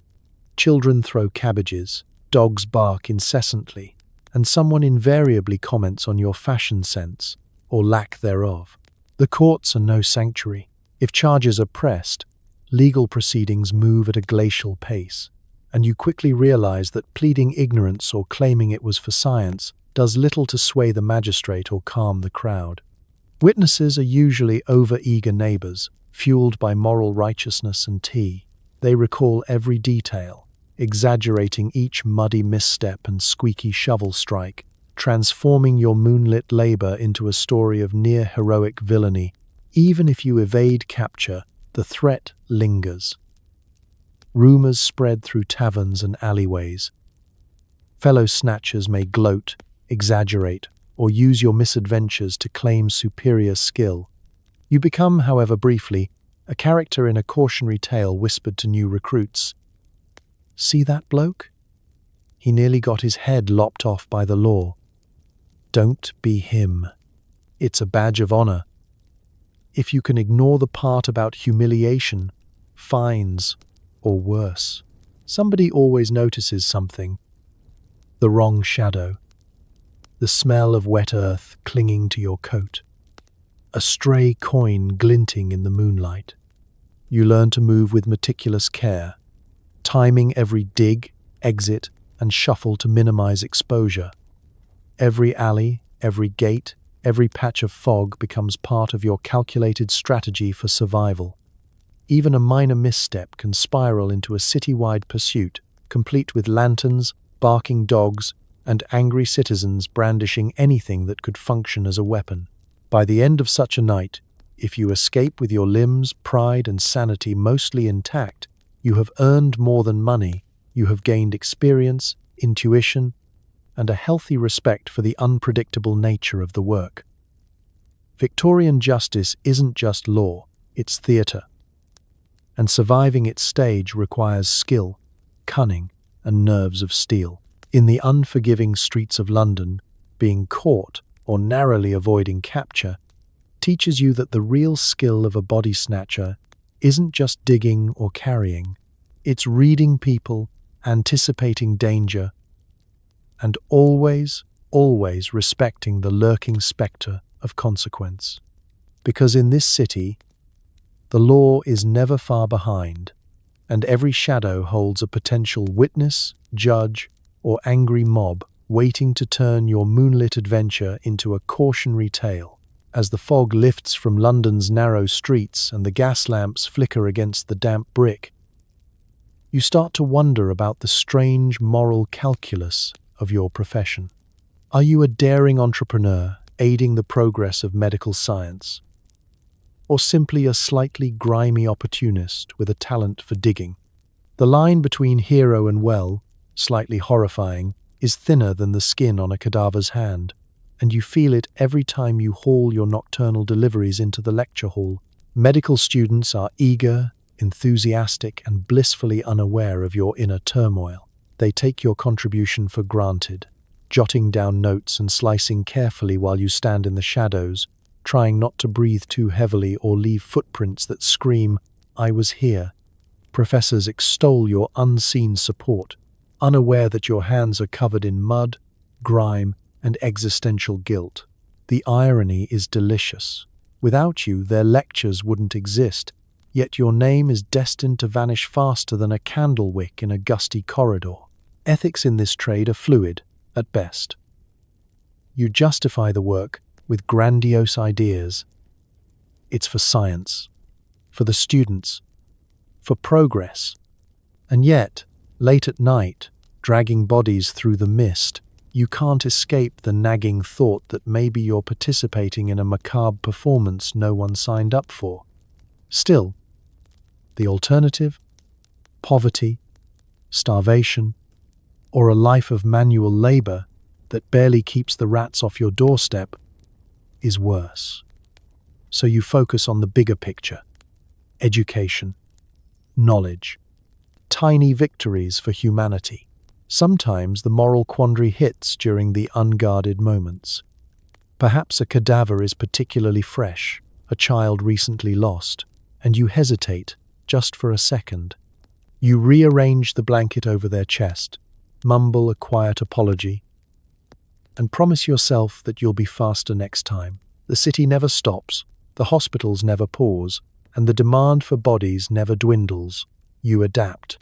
Children throw cabbages, dogs bark incessantly, and someone invariably comments on your fashion sense, or lack thereof. The courts are no sanctuary. If charges are pressed, legal proceedings move at a glacial pace, and you quickly realize that pleading ignorance or claiming it was for science does little to sway the magistrate or calm the crowd. Witnesses are usually over-eager neighbors, fueled by moral righteousness and tea. They recall every detail, exaggerating each muddy misstep and squeaky shovel strike, transforming your moonlit labor into a story of near-heroic villainy. Even if you evade capture, the threat lingers. Rumors spread through taverns and alleyways. Fellow snatchers may gloat, exaggerate, or use your misadventures to claim superior skill. You become, however briefly, A character in a cautionary tale whispered to new recruits, "See that bloke? He nearly got his head lopped off by the law. Don't be him. It's a badge of honor. If you can ignore the part about humiliation, fines, or worse, somebody always notices something. The wrong shadow. The smell of wet earth clinging to your coat. A stray coin glinting in the moonlight. You learn to move with meticulous care, timing every dig, exit, and shuffle to minimize exposure. Every alley, every gate, every patch of fog becomes part of your calculated strategy for survival. Even a minor misstep can spiral into a citywide pursuit, complete with lanterns, barking dogs, and angry citizens brandishing anything that could function as a weapon. By the end of such a night, if you escape with your limbs, pride, and sanity mostly intact, you have earned more than money. You have gained experience, intuition, and a healthy respect for the unpredictable nature of the work. Victorian justice isn't just law, it's theatre. And surviving its stage requires skill, cunning, and nerves of steel. In the unforgiving streets of London, being caught or narrowly avoiding capture teaches you that the real skill of a body snatcher isn't just digging or carrying. It's reading people, anticipating danger, and always respecting the lurking spectre of consequence. Because in this city, the law is never far behind, and every shadow holds a potential witness, judge, or angry mob waiting to turn your moonlit adventure into a cautionary tale. As the fog lifts from London's narrow streets and the gas lamps flicker against the damp brick, you start to wonder about the strange moral calculus of your profession. Are you a daring entrepreneur aiding the progress of medical science? Or simply a slightly grimy opportunist with a talent for digging? The line between hero and slightly horrifying, is thinner than the skin on a cadaver's hand, and you feel it every time you haul your nocturnal deliveries into the lecture hall. Medical students are eager, enthusiastic, and blissfully unaware of your inner turmoil. They take your contribution for granted, jotting down notes and slicing carefully while you stand in the shadows, trying not to breathe too heavily or leave footprints that scream, "I was here." Professors extol your unseen support, unaware that your hands are covered in mud, grime, and existential guilt. The irony is delicious. Without you, their lectures wouldn't exist, yet your name is destined to vanish faster than a candle wick in a gusty corridor. Ethics in this trade are fluid, at best. You justify the work with grandiose ideas. It's for science, for the students, for progress. And yet, late at night, dragging bodies through the mist, you can't escape the nagging thought that maybe you're participating in a macabre performance no one signed up for. Still, the alternative? Poverty, starvation, or a life of manual labor that barely keeps the rats off your doorstep is worse. So you focus on the bigger picture: education, knowledge, tiny victories for humanity. Sometimes the moral quandary hits during the unguarded moments. Perhaps a cadaver is particularly fresh, a child recently lost, and you hesitate just for a second. You rearrange the blanket over their chest, mumble a quiet apology, and promise yourself that you'll be faster next time. The city never stops, the hospitals never pause, and the demand for bodies never dwindles. You adapt.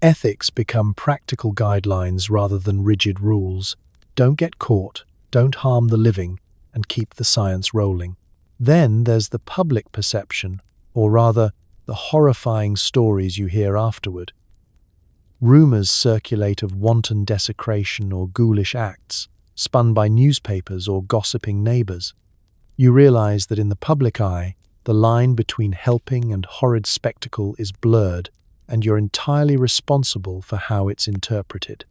Ethics become practical guidelines rather than rigid rules. Don't get caught, don't harm the living, and keep the science rolling. Then there's the public perception, or rather, the horrifying stories you hear afterward. Rumors circulate of wanton desecration or ghoulish acts, spun by newspapers or gossiping neighbors. You realize that in the public eye, the line between helping and horrid spectacle is blurred, and you're entirely responsible for how it's interpreted.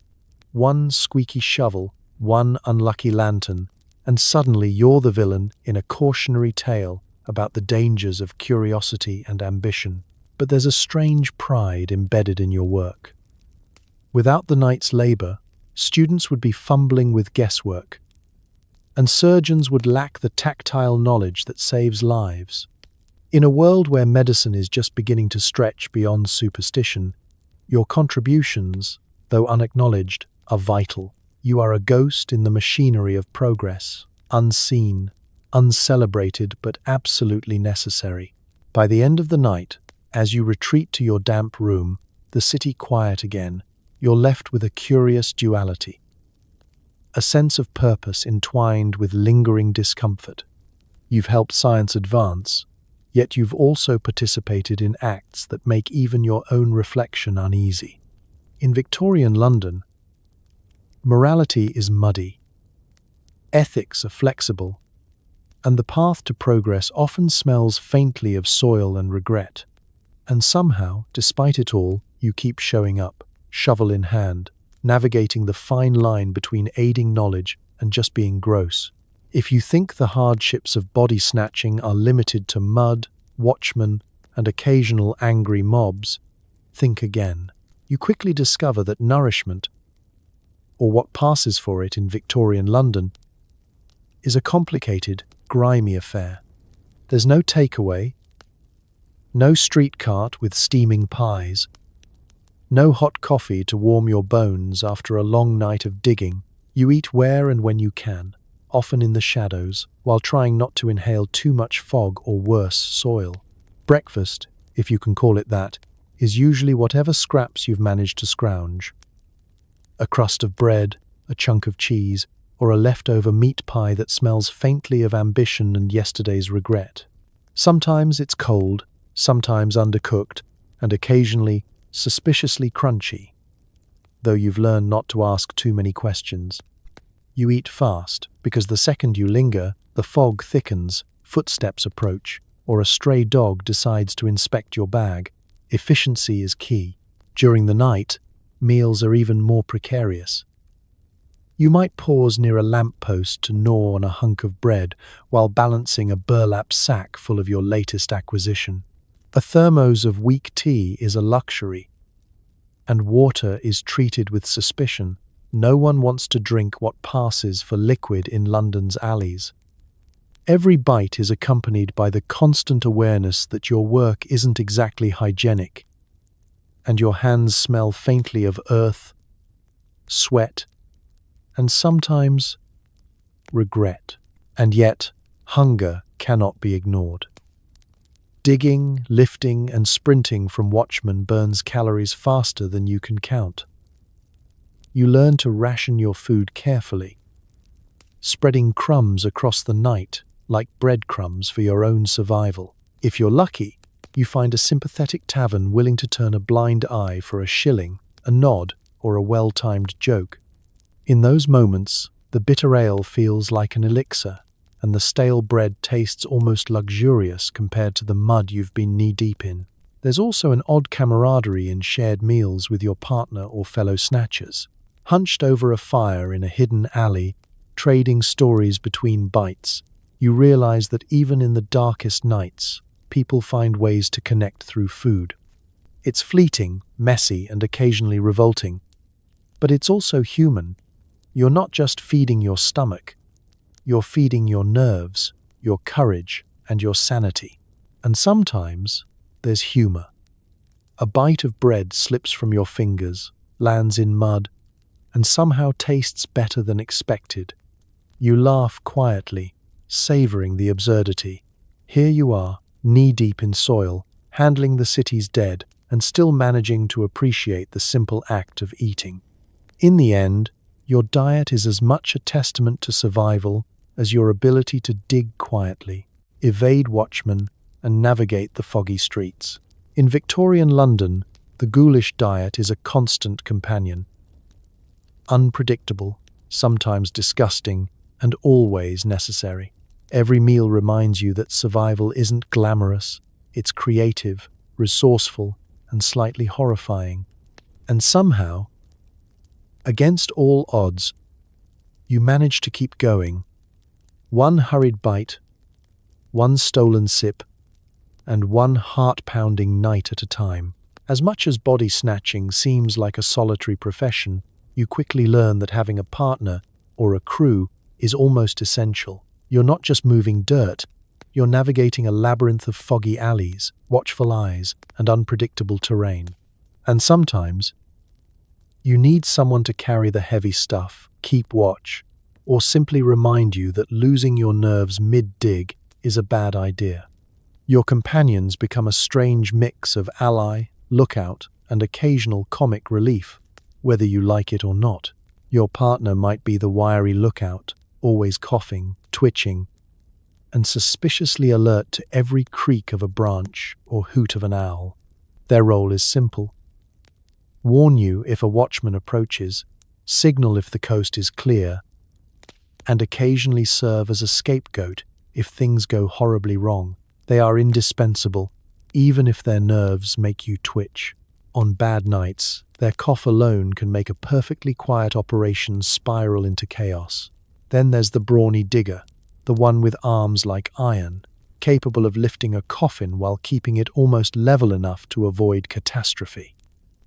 One squeaky shovel, one unlucky lantern, and suddenly you're the villain in a cautionary tale about the dangers of curiosity and ambition, but there's a strange pride embedded in your work. Without the night's labor, students would be fumbling with guesswork, and surgeons would lack the tactile knowledge that saves lives. In a world where medicine is just beginning to stretch beyond superstition, your contributions, though unacknowledged, are vital. You are a ghost in the machinery of progress, unseen, uncelebrated, but absolutely necessary. By the end of the night, as you retreat to your damp room, the city quiet again, you're left with a curious duality. A sense of purpose entwined with lingering discomfort. You've helped science advance, yet you've also participated in acts that make even your own reflection uneasy. In Victorian London, morality is muddy. Ethics are flexible, and the path to progress often smells faintly of soil and regret. And somehow, despite it all, you keep showing up, shovel in hand, navigating the fine line between aiding knowledge and just being gross. If you think the hardships of body snatching are limited to mud, watchmen, and occasional angry mobs, think again. You quickly discover that nourishment, or what passes for it in Victorian London, is a complicated, grimy affair. There's no takeaway, no street cart with steaming pies, no hot coffee to warm your bones after a long night of digging. You eat where and when you can, often in the shadows, while trying not to inhale too much fog or worse, soil. Breakfast, if you can call it that, is usually whatever scraps you've managed to scrounge. A crust of bread, a chunk of cheese, or a leftover meat pie that smells faintly of ambition and yesterday's regret. Sometimes it's cold, sometimes undercooked, and occasionally suspiciously crunchy, though you've learned not to ask too many questions. You eat fast, because the second you linger, the fog thickens, footsteps approach, or a stray dog decides to inspect your bag. Efficiency is key. During the night, meals are even more precarious. You might pause near a lamppost to gnaw on a hunk of bread while balancing a burlap sack full of your latest acquisition. A thermos of weak tea is a luxury, and water is treated with suspicion. No one wants to drink what passes for liquid in London's alleys. Every bite is accompanied by the constant awareness that your work isn't exactly hygienic, and your hands smell faintly of earth, sweat, and sometimes regret. And yet, hunger cannot be ignored. Digging, lifting, and sprinting from watchmen burns calories faster than you can count. You learn to ration your food carefully, spreading crumbs across the night like breadcrumbs for your own survival. If you're lucky, you find a sympathetic tavern willing to turn a blind eye for a shilling, a nod, or a well-timed joke. In those moments, the bitter ale feels like an elixir, and the stale bread tastes almost luxurious compared to the mud you've been knee-deep in. There's also an odd camaraderie in shared meals with your partner or fellow snatchers. Hunched over a fire in a hidden alley, trading stories between bites, you realize that even in the darkest nights, people find ways to connect through food. It's fleeting, messy, and occasionally revolting, but it's also human. You're not just feeding your stomach, you're feeding your nerves, your courage, and your sanity. And sometimes there's humor. A bite of bread slips from your fingers, lands in mud, and somehow tastes better than expected. You laugh quietly, savoring the absurdity. Here you are, knee-deep in soil, handling the city's dead, and still managing to appreciate the simple act of eating. In the end, your diet is as much a testament to survival as your ability to dig quietly, evade watchmen, and navigate the foggy streets. In Victorian London, the ghoulish diet is a constant companion. Unpredictable, sometimes disgusting, and always necessary. Every meal reminds you that survival isn't glamorous, it's creative, resourceful, and slightly horrifying. And somehow, against all odds, you manage to keep going. One hurried bite, one stolen sip, and one heart-pounding night at a time. As much as body snatching seems like a solitary profession, you quickly learn that having a partner or a crew is almost essential. You're not just moving dirt, you're navigating a labyrinth of foggy alleys, watchful eyes, and unpredictable terrain. And sometimes, you need someone to carry the heavy stuff, keep watch, or simply remind you that losing your nerves mid-dig is a bad idea. Your companions become a strange mix of ally, lookout, and occasional comic relief, whether you like it or not. Your partner might be the wiry lookout, always coughing, twitching, and suspiciously alert to every creak of a branch or hoot of an owl. Their role is simple: warn you if a watchman approaches, signal if the coast is clear, and occasionally serve as a scapegoat if things go horribly wrong. They are indispensable, even if their nerves make you twitch. On bad nights, their cough alone can make a perfectly quiet operation spiral into chaos. Then there's the brawny digger, the one with arms like iron, capable of lifting a coffin while keeping it almost level enough to avoid catastrophe.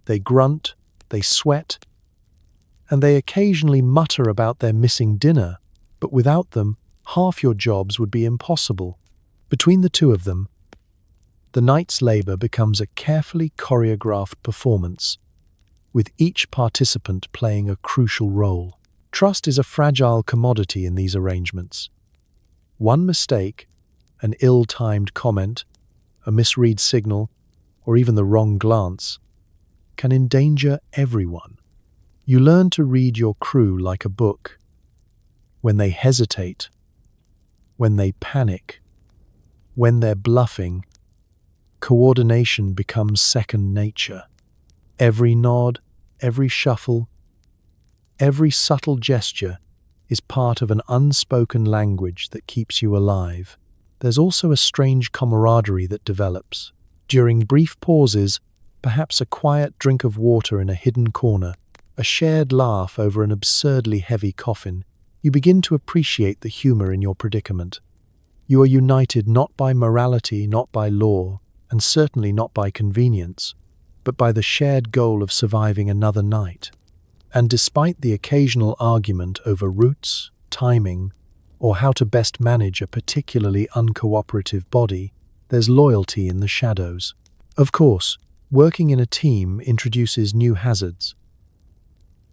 They grunt, they sweat, and they occasionally mutter about their missing dinner, but without them, half your jobs would be impossible. Between the two of them, the night's labor becomes a carefully choreographed performance, with each participant playing a crucial role. Trust is a fragile commodity in these arrangements. One mistake, an ill-timed comment, a misread signal, or even the wrong glance, can endanger everyone. You learn to read your crew like a book. When they hesitate, when they panic, when they're bluffing, coordination becomes second nature. Every nod, every shuffle, every subtle gesture is part of an unspoken language that keeps you alive. There's also a strange camaraderie that develops. During brief pauses, perhaps a quiet drink of water in a hidden corner, a shared laugh over an absurdly heavy coffin, you begin to appreciate the humor in your predicament. You are united not by morality, not by law, and certainly not by convenience, but by the shared goal of surviving another night. And despite the occasional argument over routes, timing, or how to best manage a particularly uncooperative body, there's loyalty in the shadows. Of course, working in a team introduces new hazards.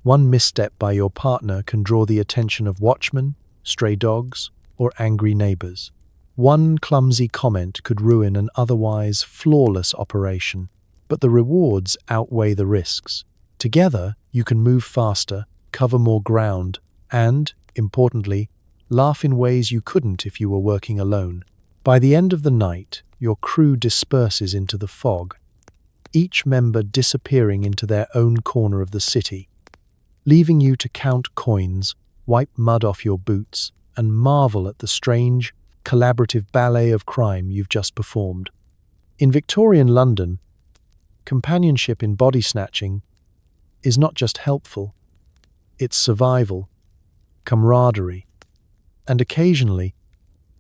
One misstep by your partner can draw the attention of watchmen, stray dogs, or angry neighbors. One clumsy comment could ruin an otherwise flawless operation, but the rewards outweigh the risks. Together, you can move faster, cover more ground, and, importantly, laugh in ways you couldn't if you were working alone. By the end of the night, your crew disperses into the fog, each member disappearing into their own corner of the city, leaving you to count coins, wipe mud off your boots, and marvel at the strange, collaborative ballet of crime you've just performed. In Victorian London, companionship in body snatching is not just helpful, it's survival, camaraderie, and occasionally,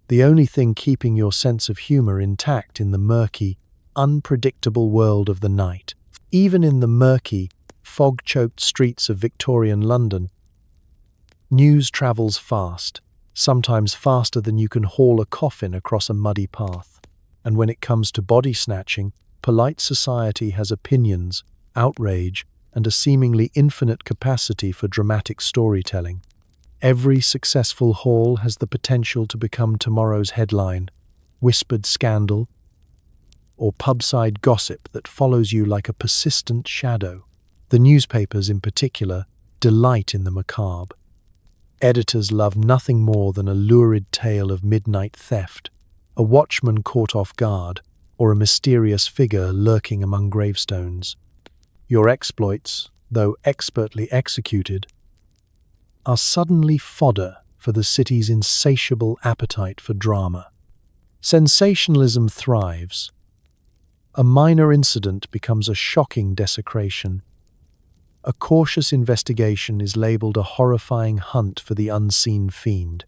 the only thing keeping your sense of humor intact in the murky, unpredictable world of the night. Even in the murky, fog-choked streets of Victorian London, news travels fast, sometimes faster than you can haul a coffin across a muddy path. And when it comes to body snatching, polite society has opinions, outrage, and a seemingly infinite capacity for dramatic storytelling. Every successful haul has the potential to become tomorrow's headline, whispered scandal, or pubside gossip that follows you like a persistent shadow. The newspapers, in particular, delight in the macabre. Editors love nothing more than a lurid tale of midnight theft, a watchman caught off guard, or a mysterious figure lurking among gravestones. Your exploits, though expertly executed, are suddenly fodder for the city's insatiable appetite for drama. Sensationalism thrives. A minor incident becomes a shocking desecration. A cautious investigation is labeled a horrifying hunt for the unseen fiend.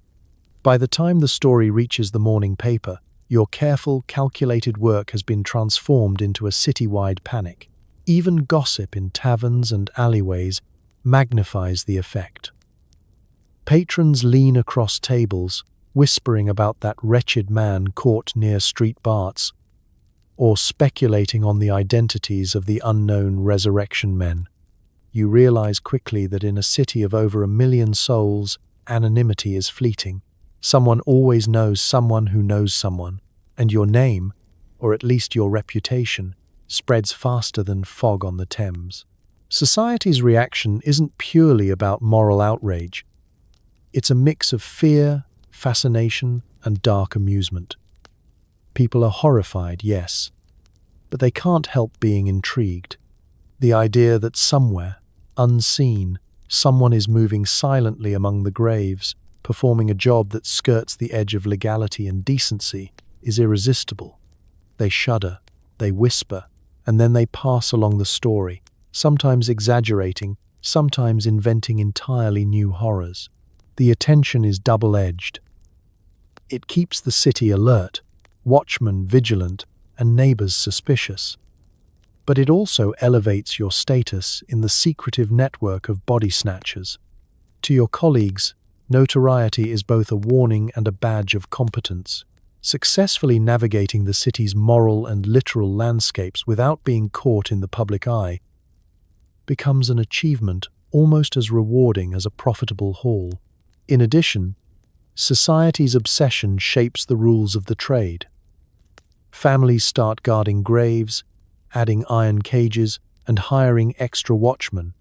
By the time the story reaches the morning paper, Your careful, calculated work has been transformed into a citywide panic. Even gossip in taverns and alleyways magnifies the effect. Patrons lean across tables, whispering about that wretched man caught near street Barts, or speculating on the identities of the unknown resurrection men. You realize quickly that in a city of over 1 million souls, anonymity is fleeting. Someone always knows someone who knows someone, and your name, or at least your reputation, spreads faster than fog on the Thames. Society's reaction isn't purely about moral outrage. It's a mix of fear, fascination, and dark amusement. People are horrified, yes, but they can't help being intrigued. The idea that somewhere, unseen, someone is moving silently among the graves, performing a job that skirts the edge of legality and decency, is irresistible. They shudder, they whisper, and then they pass along the story, sometimes exaggerating, sometimes inventing entirely new horrors. The attention is double-edged. It keeps the city alert, watchmen vigilant, and neighbors suspicious. But it also elevates your status in the secretive network of body snatchers. To your colleagues, notoriety is both a warning and a badge of competence. Successfully navigating the city's moral and literal landscapes without being caught in the public eye becomes an achievement almost as rewarding as a profitable haul. In addition, society's obsession shapes the rules of the trade. Families start guarding graves, adding iron cages, and hiring extra watchmen.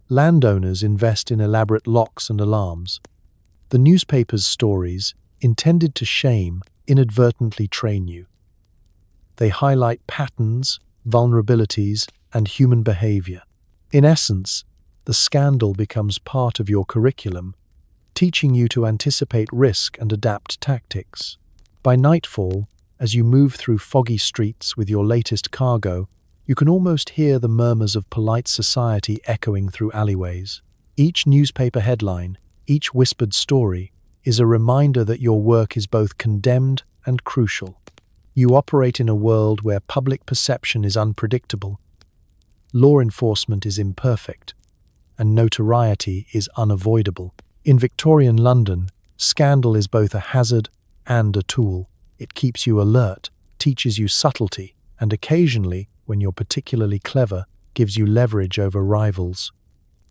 Landowners invest in elaborate locks and alarms. The newspaper's stories, intended to shame, inadvertently train you. They highlight patterns, vulnerabilities, and human behavior. In essence, the scandal becomes part of your curriculum, teaching you to anticipate risk and adapt tactics. By nightfall, as you move through foggy streets with your latest cargo, you can almost hear the murmurs of polite society echoing through alleyways. Each newspaper headline, each whispered story, is a reminder that your work is both condemned and crucial. You operate in a world where public perception is unpredictable, law enforcement is imperfect, and notoriety is unavoidable. In Victorian London, scandal is both a hazard and a tool. It keeps you alert, teaches you subtlety, and occasionally, when you're particularly clever, gives you leverage over rivals.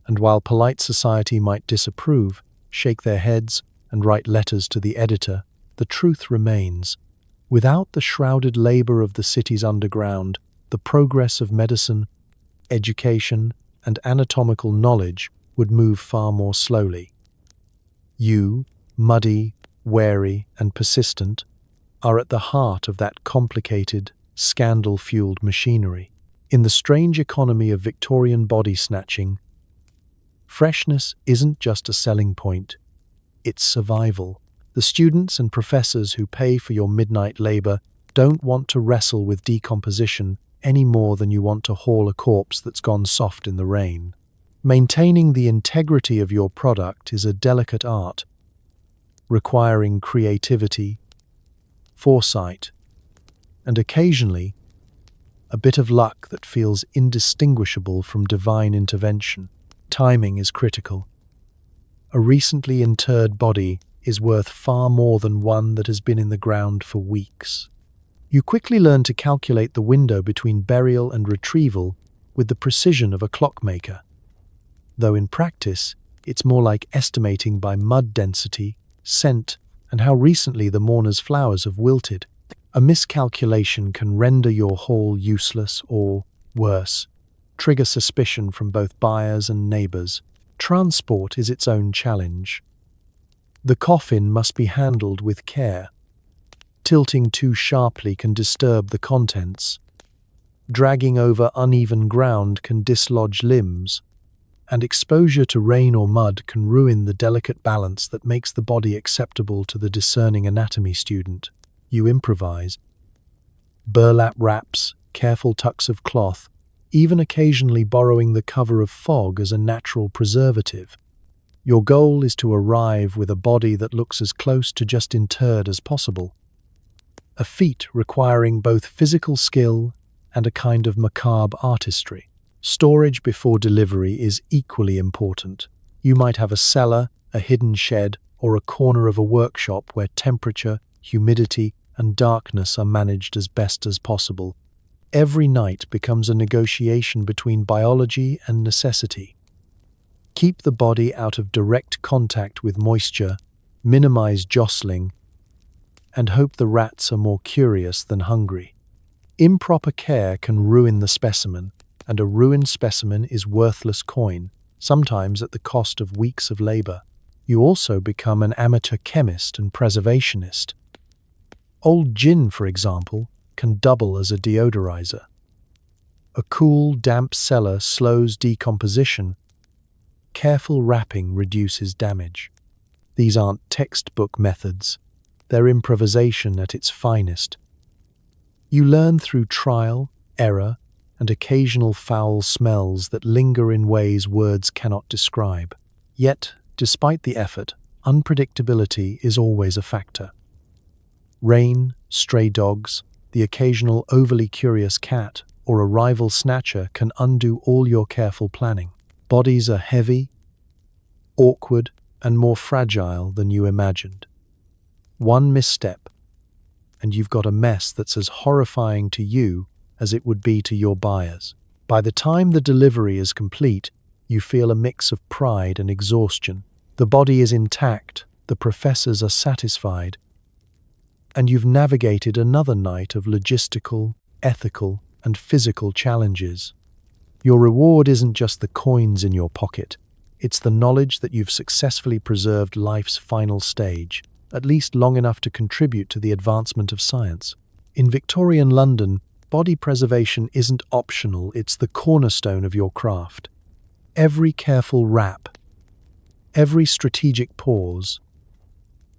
And while polite society might disapprove, shake their heads, and write letters to the editor, the truth remains. Without the shrouded labor of the city's underground, the progress of medicine, education, and anatomical knowledge would move far more slowly. You, muddy, wary, and persistent, are at the heart of that complicated, scandal-fueled machinery. In the strange economy of Victorian body snatching, freshness isn't just a selling point, it's survival. The students and professors who pay for your midnight labor don't want to wrestle with decomposition any more than you want to haul a corpse that's gone soft in the rain. Maintaining the integrity of your product is a delicate art, requiring creativity, foresight, and occasionally a bit of luck that feels indistinguishable from divine intervention. Timing is critical. A recently interred body is worth far more than one that has been in the ground for weeks. You quickly learn to calculate the window between burial and retrieval with the precision of a clockmaker, though in practice, it's more like estimating by mud density, scent, and how recently the mourner's flowers have wilted. A miscalculation can render your haul useless or, worse, trigger suspicion from both buyers and neighbors. Transport is its own challenge. The coffin must be handled with care. Tilting too sharply can disturb the contents. Dragging over uneven ground can dislodge limbs, and exposure to rain or mud can ruin the delicate balance that makes the body acceptable to the discerning anatomy student. You improvise. Burlap wraps, careful tucks of cloth, even occasionally borrowing the cover of fog as a natural preservative. Your goal is to arrive with a body that looks as close to just interred as possible. a feat requiring both physical skill and a kind of macabre artistry. Storage before delivery is equally important. You might have a cellar, a hidden shed, or a corner of a workshop where temperature, humidity, and darkness are managed as best as possible. Every night becomes a negotiation between biology and necessity. Keep the body out of direct contact with moisture, minimize jostling, and hope the rats are more curious than hungry. Improper care can ruin the specimen, and a ruined specimen is worthless coin, sometimes at the cost of weeks of labor. You also become an amateur chemist and preservationist. Old gin, for example, can double as a deodorizer. A cool, damp cellar slows decomposition. Careful wrapping reduces damage. These aren't textbook methods. They're improvisation at its finest. You learn through trial, error, and occasional foul smells that linger in ways words cannot describe. Yet, despite the effort, unpredictability is always a factor. Rain, stray dogs, the occasional overly curious cat, or a rival snatcher can undo all your careful planning. Bodies are heavy, awkward, and more fragile than you imagined. One misstep, and you've got a mess that's as horrifying to you as it would be to your buyers. By the time the delivery is complete, you feel a mix of pride and exhaustion. The body is intact, the professors are satisfied, and you've navigated another night of logistical, ethical, and physical challenges. Your reward isn't just the coins in your pocket, it's the knowledge that you've successfully preserved life's final stage, at least long enough to contribute to the advancement of science. In Victorian London, body preservation isn't optional, it's the cornerstone of your craft. Every careful wrap, every strategic pause,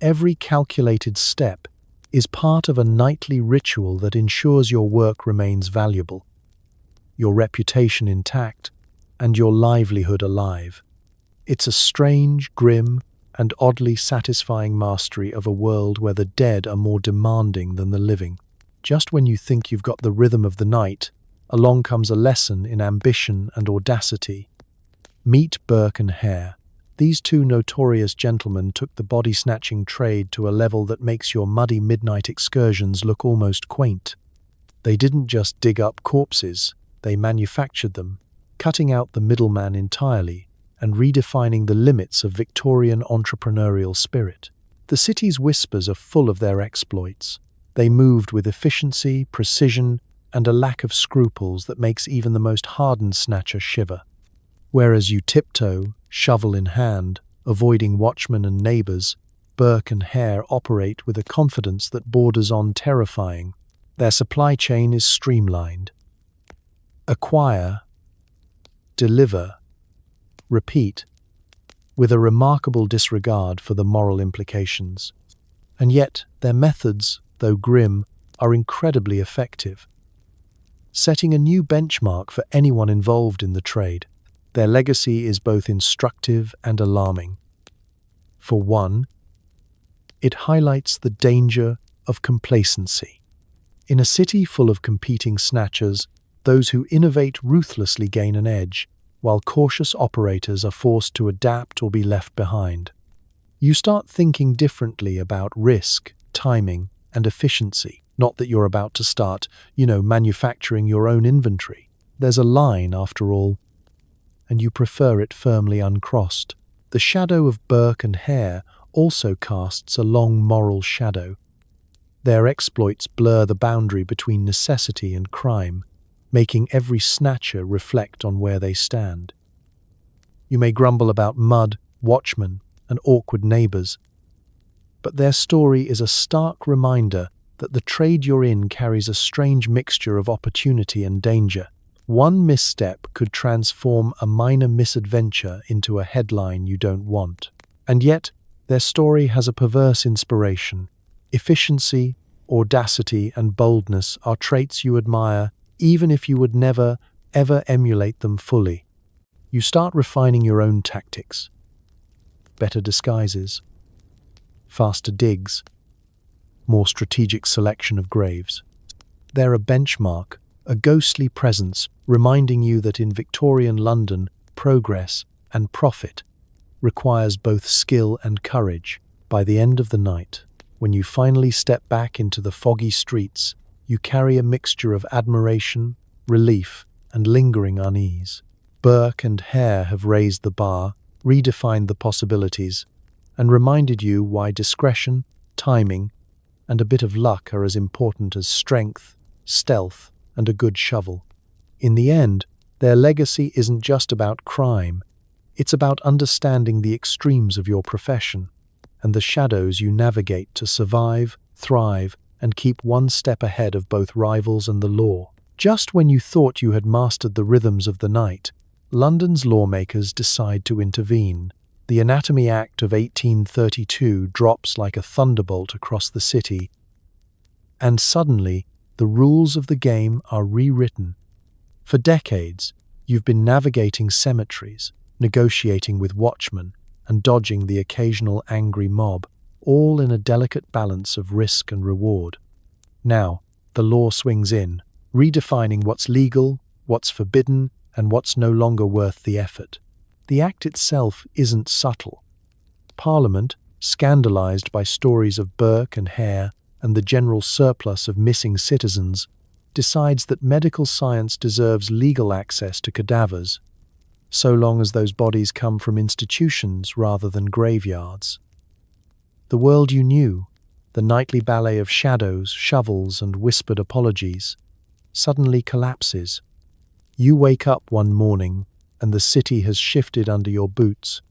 every calculated step is part of a nightly ritual that ensures your work remains valuable, your reputation intact, and your livelihood alive. It's a strange, grim, and oddly satisfying mastery of a world where the dead are more demanding than the living. Just when you think you've got the rhythm of the night, along comes a lesson in ambition and audacity. Meet Burke and Hare. These two notorious gentlemen took the body-snatching trade to a level that makes your muddy midnight excursions look almost quaint. They didn't just dig up corpses, they manufactured them, cutting out the middleman entirely and redefining the limits of Victorian entrepreneurial spirit. The city's whispers are full of their exploits. They moved with efficiency, precision, and a lack of scruples that makes even the most hardened snatcher shiver. Whereas you tiptoe, shovel in hand, avoiding watchmen and neighbors, Burke and Hare operate with a confidence that borders on terrifying. Their supply chain is streamlined. Acquire, deliver, repeat, with a remarkable disregard for the moral implications. And yet, their methods, though grim, are incredibly effective, setting a new benchmark for anyone involved in the trade. Their legacy is both instructive and alarming. For one, it highlights the danger of complacency. In a city full of competing snatchers, those who innovate ruthlessly gain an edge, while cautious operators are forced to adapt or be left behind. You start thinking differently about risk, timing, and efficiency. Not that you're about to start, manufacturing your own inventory. There's a line, after all, and you prefer it firmly uncrossed. The shadow of Burke and Hare also casts a long moral shadow. Their exploits blur the boundary between necessity and crime, making every snatcher reflect on where they stand. You may grumble about mud, watchmen, and awkward neighbors, but their story is a stark reminder that the trade you're in carries a strange mixture of opportunity and danger. One misstep could transform a minor misadventure into a headline you don't want. And yet, their story has a perverse inspiration. Efficiency, audacity, and boldness are traits you admire, even if you would never, ever emulate them fully. You start refining your own tactics. Better disguises, faster digs, more strategic selection of graves. They're a benchmark, a ghostly presence reminding you that in Victorian London, progress and profit requires both skill and courage. By the end of the night, when you finally step back into the foggy streets, you carry a mixture of admiration, relief, and lingering unease. Burke and Hare have raised the bar, redefined the possibilities, and reminded you why discretion, timing, and a bit of luck are as important as strength, stealth, and a good shovel. In the end, their legacy isn't just about crime, it's about understanding the extremes of your profession and the shadows you navigate to survive, thrive, and keep one step ahead of both rivals and the law. Just when you thought you had mastered the rhythms of the night, London's lawmakers decide to intervene. The Anatomy Act of 1832 drops like a thunderbolt across the city, and suddenly the rules of the game are rewritten. For decades, you've been navigating cemeteries, negotiating with watchmen, and dodging the occasional angry mob, all in a delicate balance of risk and reward. Now, the law swings in, redefining what's legal, what's forbidden, and what's no longer worth the effort. The act itself isn't subtle. Parliament, scandalized by stories of Burke and Hare and the general surplus of missing citizens, decides that medical science deserves legal access to cadavers, so long as those bodies come from institutions rather than graveyards. The world you knew, the nightly ballet of shadows, shovels, and whispered apologies, suddenly collapses. You wake up one morning, and the city has shifted under your boots.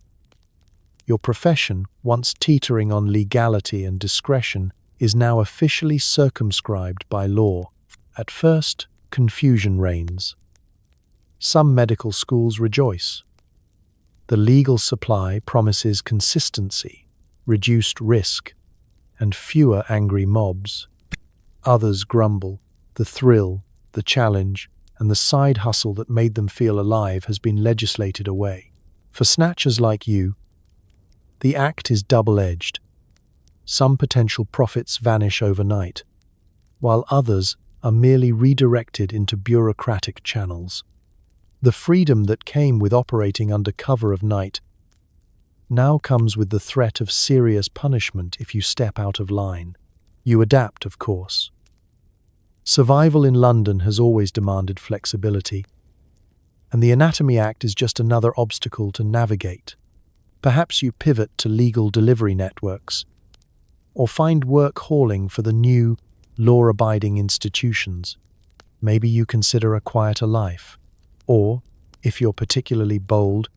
Your profession, once teetering on legality and discretion, is now officially circumscribed by law. At first, confusion reigns. Some medical schools rejoice. The legal supply promises consistency, reduced risk, and fewer angry mobs. Others grumble. The thrill, the challenge, and the side hustle that made them feel alive has been legislated away. For snatchers like you, the act is double-edged. Some potential profits vanish overnight, while others are merely redirected into bureaucratic channels. The freedom that came with operating under cover of night now comes with the threat of serious punishment if you step out of line. You adapt, of course. Survival in London has always demanded flexibility, and the Anatomy Act is just another obstacle to navigate. Perhaps you pivot to legal delivery networks, or find work hauling for the new, law-abiding institutions. Maybe you consider a quieter life, or, if you're particularly bold,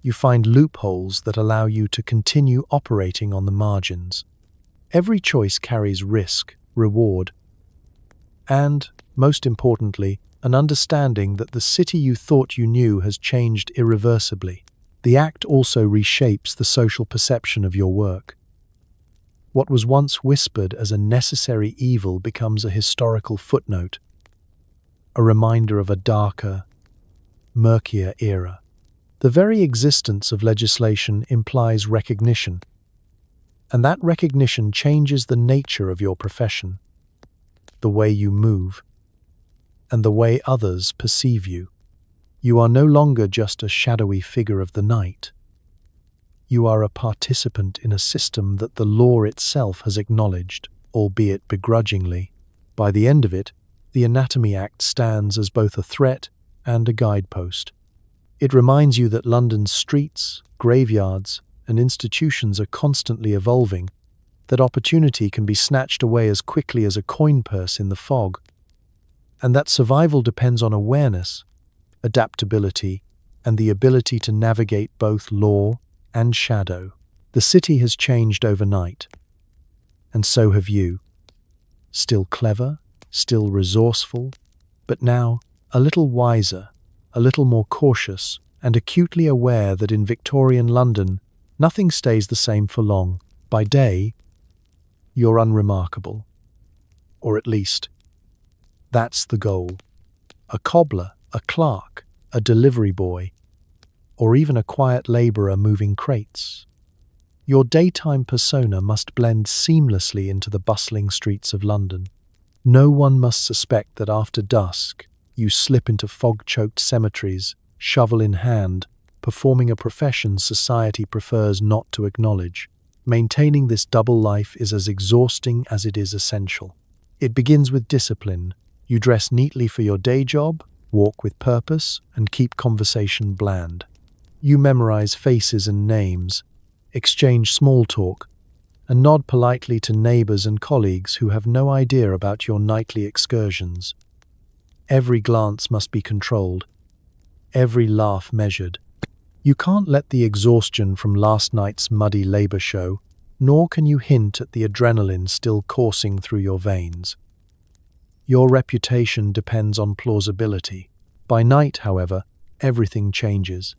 you find loopholes that allow you to continue operating on the margins. Every choice carries risk, reward, and, most importantly, an understanding that the city you thought you knew has changed irreversibly. The act also reshapes the social perception of your work. What was once whispered as a necessary evil becomes a historical footnote, a reminder of a darker, murkier era. The very existence of legislation implies recognition, and that recognition changes the nature of your profession, the way you move, and the way others perceive you. You are no longer just a shadowy figure of the night. You are a participant in a system that the law itself has acknowledged, albeit begrudgingly. By the end of it, the Anatomy Act stands as both a threat and a guidepost. It reminds you that London's streets, graveyards, and institutions are constantly evolving, that opportunity can be snatched away as quickly as a coin purse in the fog, and that survival depends on awareness, adaptability, and the ability to navigate both law and shadow. The city has changed overnight, and so have you. Still clever, still resourceful, but now a little wiser, a little more cautious, and acutely aware that in Victorian London, nothing stays the same for long. By day, you're unremarkable. Or at least, that's the goal. A cobbler, a clerk, a delivery boy, or even a quiet labourer moving crates. Your daytime persona must blend seamlessly into the bustling streets of London. No one must suspect that after dusk, you slip into fog-choked cemeteries, shovel in hand, performing a profession society prefers not to acknowledge. Maintaining this double life is as exhausting as it is essential. It begins with discipline. You dress neatly for your day job, walk with purpose, and keep conversation bland. You memorize faces and names, exchange small talk, and nod politely to neighbors and colleagues who have no idea about your nightly excursions. Every glance must be controlled, every laugh measured. You can't let the exhaustion from last night's muddy labor show, nor can you hint at the adrenaline still coursing through your veins. Your reputation depends on plausibility. By night, however, everything changes.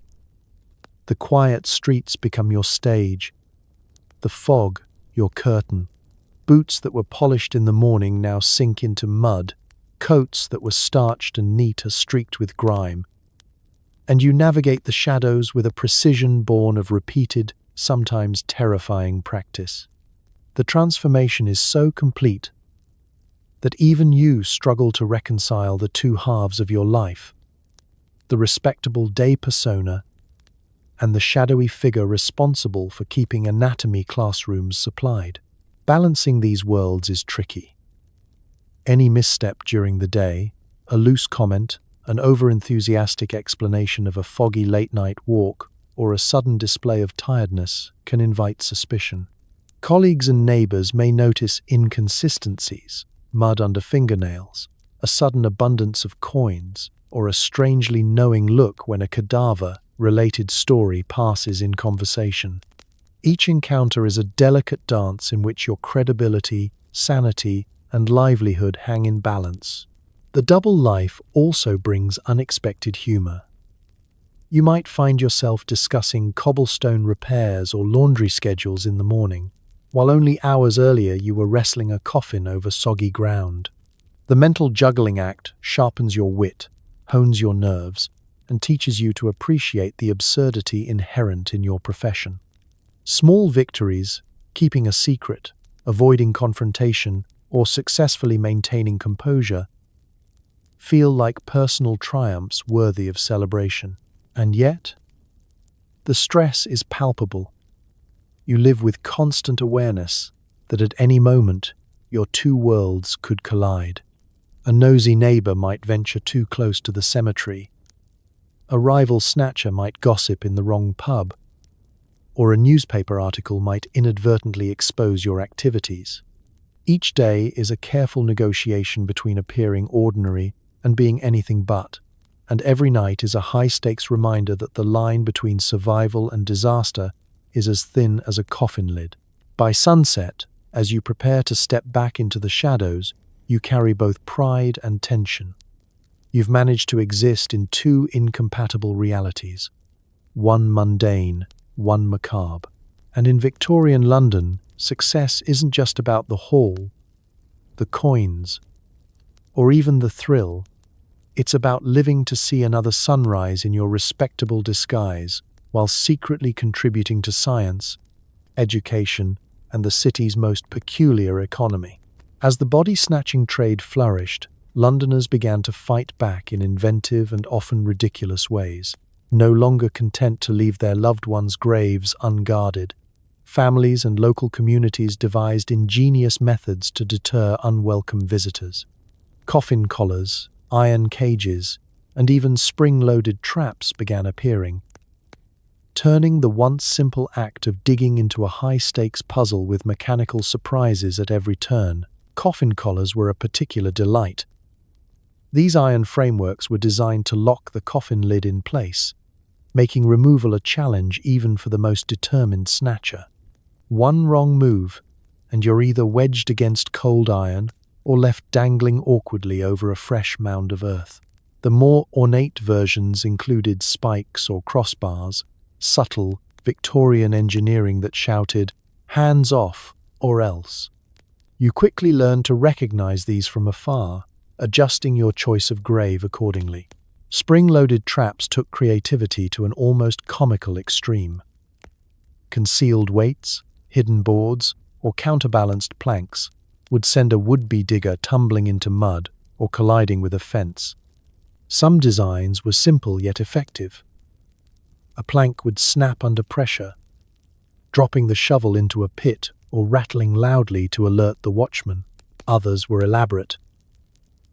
The quiet streets become your stage, the fog your curtain. Boots that were polished in the morning now sink into mud, coats that were starched and neat are streaked with grime. And you navigate the shadows with a precision born of repeated, sometimes terrifying practice. The transformation is so complete that even you struggle to reconcile the two halves of your life, the respectable day persona and the shadowy figure responsible for keeping anatomy classrooms supplied. Balancing these worlds is tricky. Any misstep during the day, a loose comment, an over-enthusiastic explanation of a foggy late-night walk, or a sudden display of tiredness can invite suspicion. Colleagues and neighbors may notice inconsistencies, mud under fingernails, a sudden abundance of coins, or a strangely knowing look when a cadaver-related story passes in conversation. Each encounter is a delicate dance in which your credibility, sanity, and livelihood hang in balance. The double life also brings unexpected humor. You might find yourself discussing cobblestone repairs or laundry schedules in the morning, while only hours earlier you were wrestling a coffin over soggy ground. The mental juggling act sharpens your wit, hones your nerves, and teaches you to appreciate the absurdity inherent in your profession. Small victories, keeping a secret, avoiding confrontation, or successfully maintaining composure, feel like personal triumphs worthy of celebration. And yet, the stress is palpable. You live with constant awareness that at any moment your two worlds could collide. A nosy neighbor might venture too close to the cemetery. A rival snatcher might gossip in the wrong pub, or a newspaper article might inadvertently expose your activities. Each day is a careful negotiation between appearing ordinary and being anything but, and every night is a high-stakes reminder that the line between survival and disaster is as thin as a coffin lid. By sunset, as you prepare to step back into the shadows, you carry both pride and tension. You've managed to exist in two incompatible realities, one mundane, one macabre. And in Victorian London, success isn't just about the haul, the coins, or even the thrill. It's about living to see another sunrise in your respectable disguise, while secretly contributing to science, education, and the city's most peculiar economy. As the body-snatching trade flourished, Londoners began to fight back in inventive and often ridiculous ways. No longer content to leave their loved ones' graves unguarded, families and local communities devised ingenious methods to deter unwelcome visitors. Coffin collars, iron cages, and even spring-loaded traps began appearing, turning the once simple act of digging into a high-stakes puzzle with mechanical surprises at every turn. Coffin collars were a particular delight. These iron frameworks were designed to lock the coffin lid in place, making removal a challenge even for the most determined snatcher. One wrong move, and you're either wedged against cold iron or left dangling awkwardly over a fresh mound of earth. The more ornate versions included spikes or crossbars, subtle Victorian engineering that shouted, "Hands off, or else." You quickly learned to recognize these from afar, adjusting your choice of grave accordingly. Spring-loaded traps took creativity to an almost comical extreme. Concealed weights, hidden boards, or counterbalanced planks would send a would-be digger tumbling into mud or colliding with a fence. Some designs were simple yet effective. A plank would snap under pressure, dropping the shovel into a pit or rattling loudly to alert the watchman. Others were elaborate,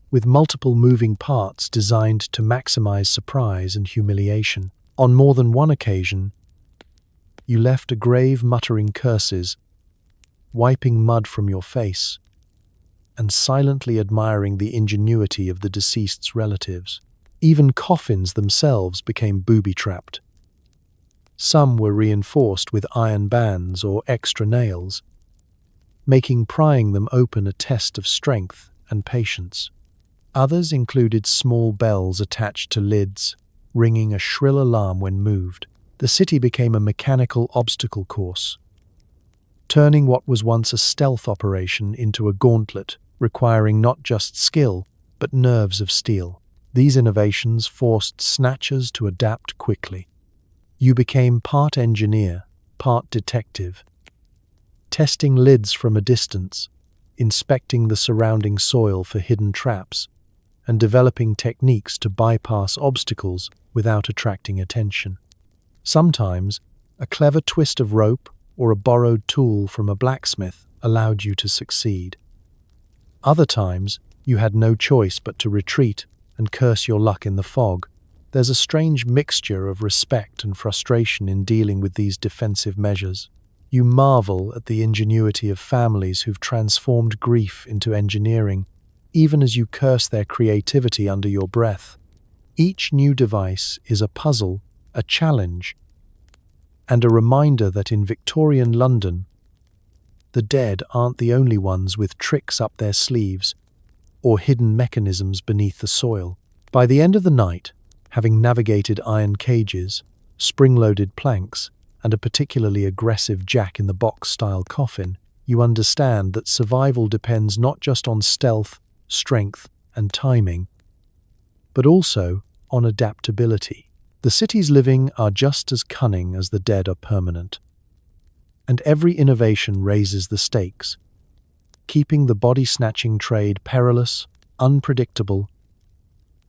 with multiple moving parts designed to maximize surprise and humiliation. On more than one occasion, you left a grave muttering curses, wiping mud from your face, and silently admiring the ingenuity of the deceased's relatives. Even coffins themselves became booby-trapped. Some were reinforced with iron bands or extra nails, making prying them open a test of strength and patience. Others included small bells attached to lids, ringing a shrill alarm when moved. The city became a mechanical obstacle course, turning what was once a stealth operation into a gauntlet requiring not just skill, but nerves of steel. These innovations forced snatchers to adapt quickly. You became part engineer, part detective, testing lids from a distance, inspecting the surrounding soil for hidden traps, and developing techniques to bypass obstacles without attracting attention. Sometimes, a clever twist of rope or a borrowed tool from a blacksmith allowed you to succeed. Other times, you had no choice but to retreat and curse your luck in the fog. There's a strange mixture of respect and frustration in dealing with these defensive measures. You marvel at the ingenuity of families who've transformed grief into engineering, even as you curse their creativity under your breath. Each new device is a puzzle, a challenge, and a reminder that in Victorian London, the dead aren't the only ones with tricks up their sleeves or hidden mechanisms beneath the soil. By the end of the night, having navigated iron cages, spring-loaded planks, and a particularly aggressive jack-in-the-box-style coffin, you understand that survival depends not just on stealth, strength, and timing, but also on adaptability. The city's living are just as cunning as the dead are permanent, and every innovation raises the stakes, keeping the body-snatching trade perilous, unpredictable,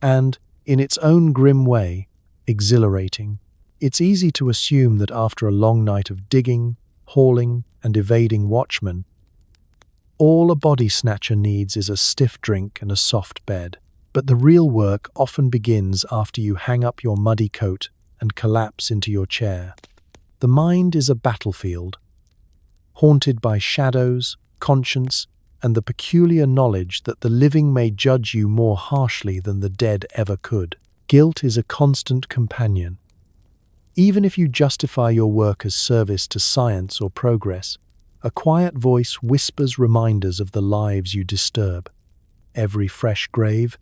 and, in its own grim way, exhilarating. It's easy to assume that after a long night of digging, hauling, and evading watchmen, all a body snatcher needs is a stiff drink and a soft bed. But the real work often begins after you hang up your muddy coat and collapse into your chair. The mind is a battlefield, haunted by shadows, conscience, and the peculiar knowledge that the living may judge you more harshly than the dead ever could. Guilt is a constant companion. Even if you justify your work as service to science or progress, a quiet voice whispers reminders of the lives you disturb. Every fresh grave,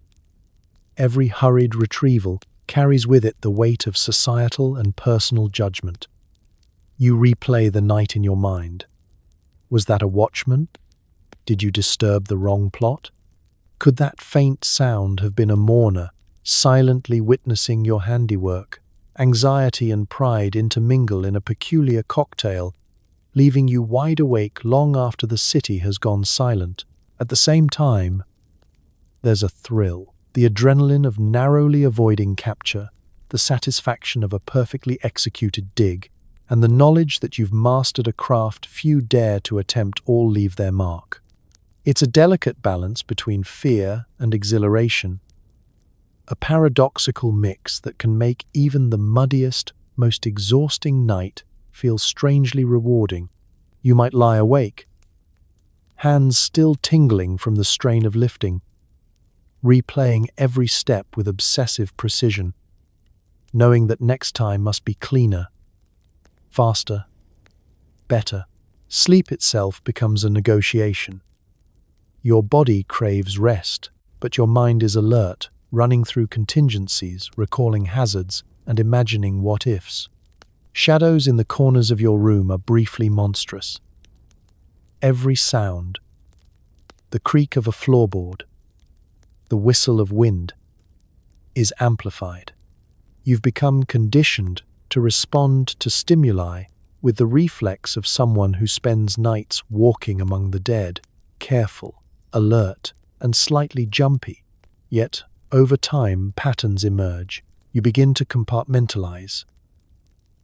every hurried retrieval carries with it the weight of societal and personal judgment. You replay the night in your mind. Was that a watchman? Did you disturb the wrong plot? Could that faint sound have been a mourner, silently witnessing your handiwork? Anxiety and pride intermingle in a peculiar cocktail, leaving you wide awake long after the city has gone silent. At the same time, there's a thrill. The adrenaline of narrowly avoiding capture, the satisfaction of a perfectly executed dig, and the knowledge that you've mastered a craft few dare to attempt all leave their mark. It's a delicate balance between fear and exhilaration, a paradoxical mix that can make even the muddiest, most exhausting night feel strangely rewarding. You might lie awake, hands still tingling from the strain of lifting, replaying every step with obsessive precision, knowing that next time must be cleaner, faster, better. Sleep itself becomes a negotiation. Your body craves rest, but your mind is alert, running through contingencies, recalling hazards, and imagining what-ifs. Shadows in the corners of your room are briefly monstrous. Every sound, the creak of a floorboard, the whistle of wind, is amplified. You've become conditioned to respond to stimuli with the reflex of someone who spends nights walking among the dead, careful, alert, and slightly jumpy. Yet, over time, patterns emerge. You begin to compartmentalize.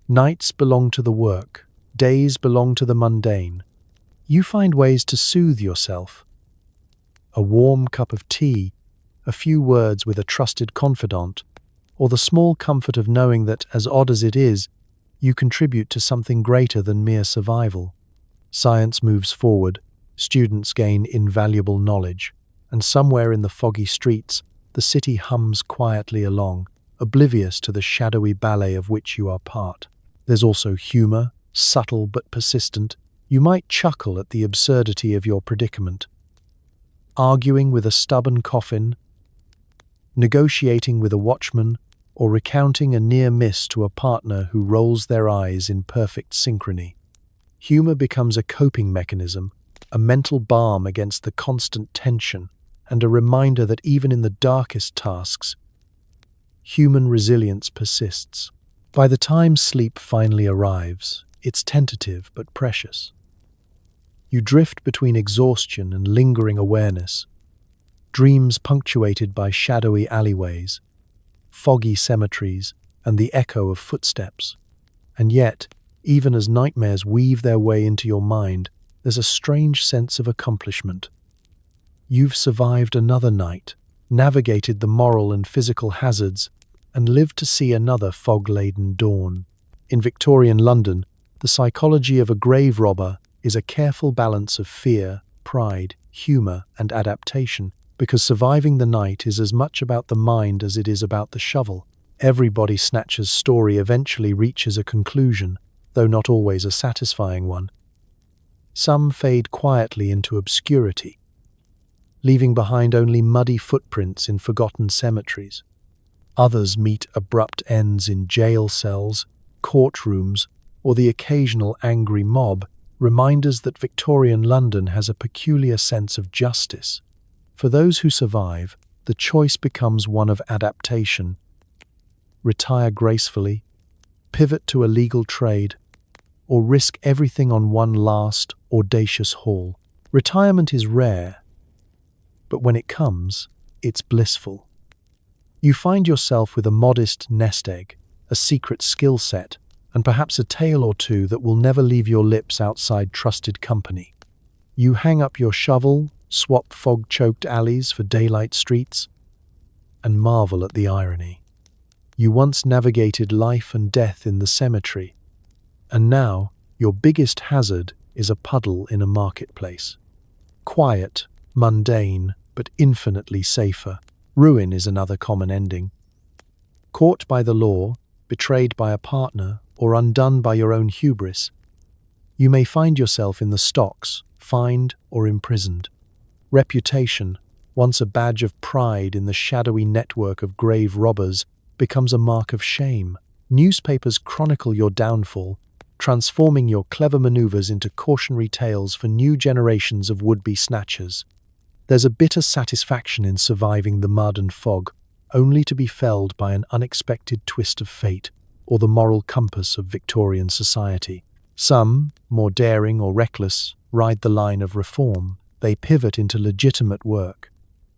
Nights belong to the work, days belong to the mundane. You find ways to soothe yourself. A warm cup of tea, a few words with a trusted confidant, or the small comfort of knowing that, as odd as it is, you contribute to something greater than mere survival. Science moves forward, students gain invaluable knowledge, and somewhere in the foggy streets, the city hums quietly along, oblivious to the shadowy ballet of which you are part. There's also humor, subtle but persistent. You might chuckle at the absurdity of your predicament. Arguing with a stubborn coffin, negotiating with a watchman, or recounting a near miss to a partner who rolls their eyes in perfect synchrony. Humor becomes a coping mechanism, a mental balm against the constant tension, and a reminder that even in the darkest tasks, human resilience persists. By the time sleep finally arrives, it's tentative but precious. You drift between exhaustion and lingering awareness, dreams punctuated by shadowy alleyways, foggy cemeteries, and the echo of footsteps. And yet, even as nightmares weave their way into your mind, there's a strange sense of accomplishment. You've survived another night, navigated the moral and physical hazards, and lived to see another fog-laden dawn. In Victorian London, the psychology of a grave robber is a careful balance of fear, pride, humor, and adaptation, because surviving the night is as much about the mind as it is about the shovel. Every body snatcher's story eventually reaches a conclusion, though not always a satisfying one. Some fade quietly into obscurity, leaving behind only muddy footprints in forgotten cemeteries. Others meet abrupt ends in jail cells, courtrooms, or the occasional angry mob, reminders that Victorian London has a peculiar sense of justice. For those who survive, the choice becomes one of adaptation. Retire gracefully, pivot to a legal trade, or risk everything on one last, audacious haul. Retirement is rare, but when it comes, it's blissful. You find yourself with a modest nest egg, a secret skill set, and perhaps a tale or two that will never leave your lips outside trusted company. You hang up your shovel, swap fog-choked alleys for daylight streets, and marvel at the irony. You once navigated life and death in the cemetery, and now your biggest hazard is a puddle in a marketplace. Quiet, mundane, but infinitely safer. Ruin is another common ending. Caught by the law, betrayed by a partner, or undone by your own hubris, you may find yourself in the stocks, fined or imprisoned. Reputation, once a badge of pride in the shadowy network of grave robbers, becomes a mark of shame. Newspapers chronicle your downfall, transforming your clever maneuvers into cautionary tales for new generations of would-be snatchers. There's a bitter satisfaction in surviving the mud and fog, only to be felled by an unexpected twist of fate or the moral compass of Victorian society. Some, more daring or reckless, ride the line of reform. They pivot into legitimate work,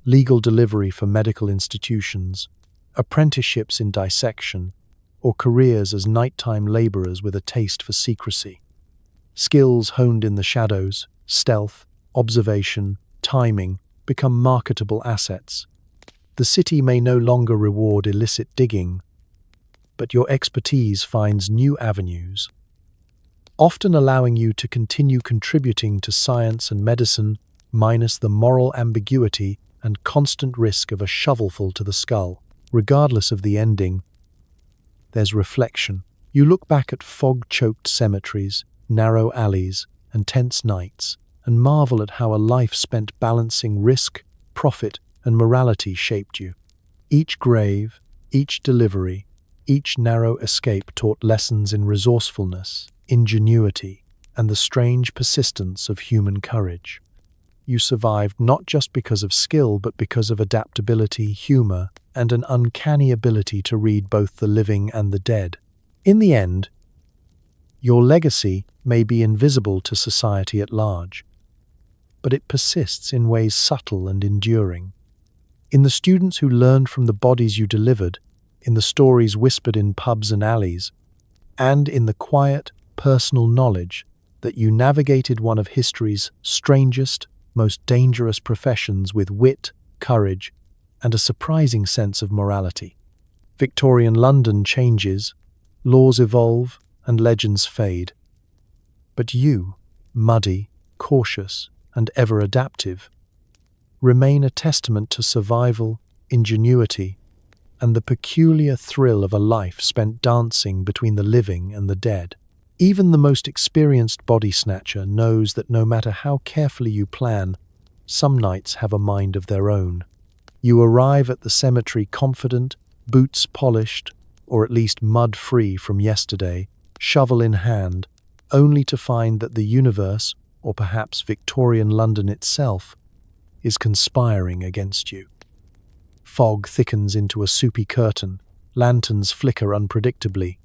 legal delivery for medical institutions, apprenticeships in dissection, or careers as nighttime laborers with a taste for secrecy. Skills honed in the shadows, stealth, observation, timing, become marketable assets. The city may no longer reward illicit digging, but your expertise finds new avenues, often allowing you to continue contributing to science and medicine, minus the moral ambiguity and constant risk of a shovelful to the skull. Regardless of the ending, there's reflection. You look back at fog-choked cemeteries, narrow alleys, and tense nights, and marvel at how a life spent balancing risk, profit, and morality shaped you. Each grave, each delivery, each narrow escape taught lessons in resourcefulness, ingenuity, and the strange persistence of human courage. You survived not just because of skill, but because of adaptability, humor, and an uncanny ability to read both the living and the dead. In the end, Your legacy may be invisible to society at large, but it persists in ways subtle and enduring. In the students who learned from the bodies you delivered, in the stories whispered in pubs and alleys, and in the quiet, personal knowledge that you navigated one of history's strangest, most dangerous professions with wit, courage, and a surprising sense of morality. Victorian London changes, laws evolve, and legends fade. But you, muddy, cautious, and ever adaptive, remain a testament to survival, ingenuity, and the peculiar thrill of a life spent dancing between the living and the dead. Even the most experienced body snatcher knows that no matter how carefully you plan, some nights have a mind of their own. You arrive at the cemetery confident, boots polished, or at least mud-free from yesterday, shovel in hand, only to find that the universe, or perhaps Victorian London itself, is conspiring against you. Fog thickens into a soupy curtain, lanterns flicker unpredictably,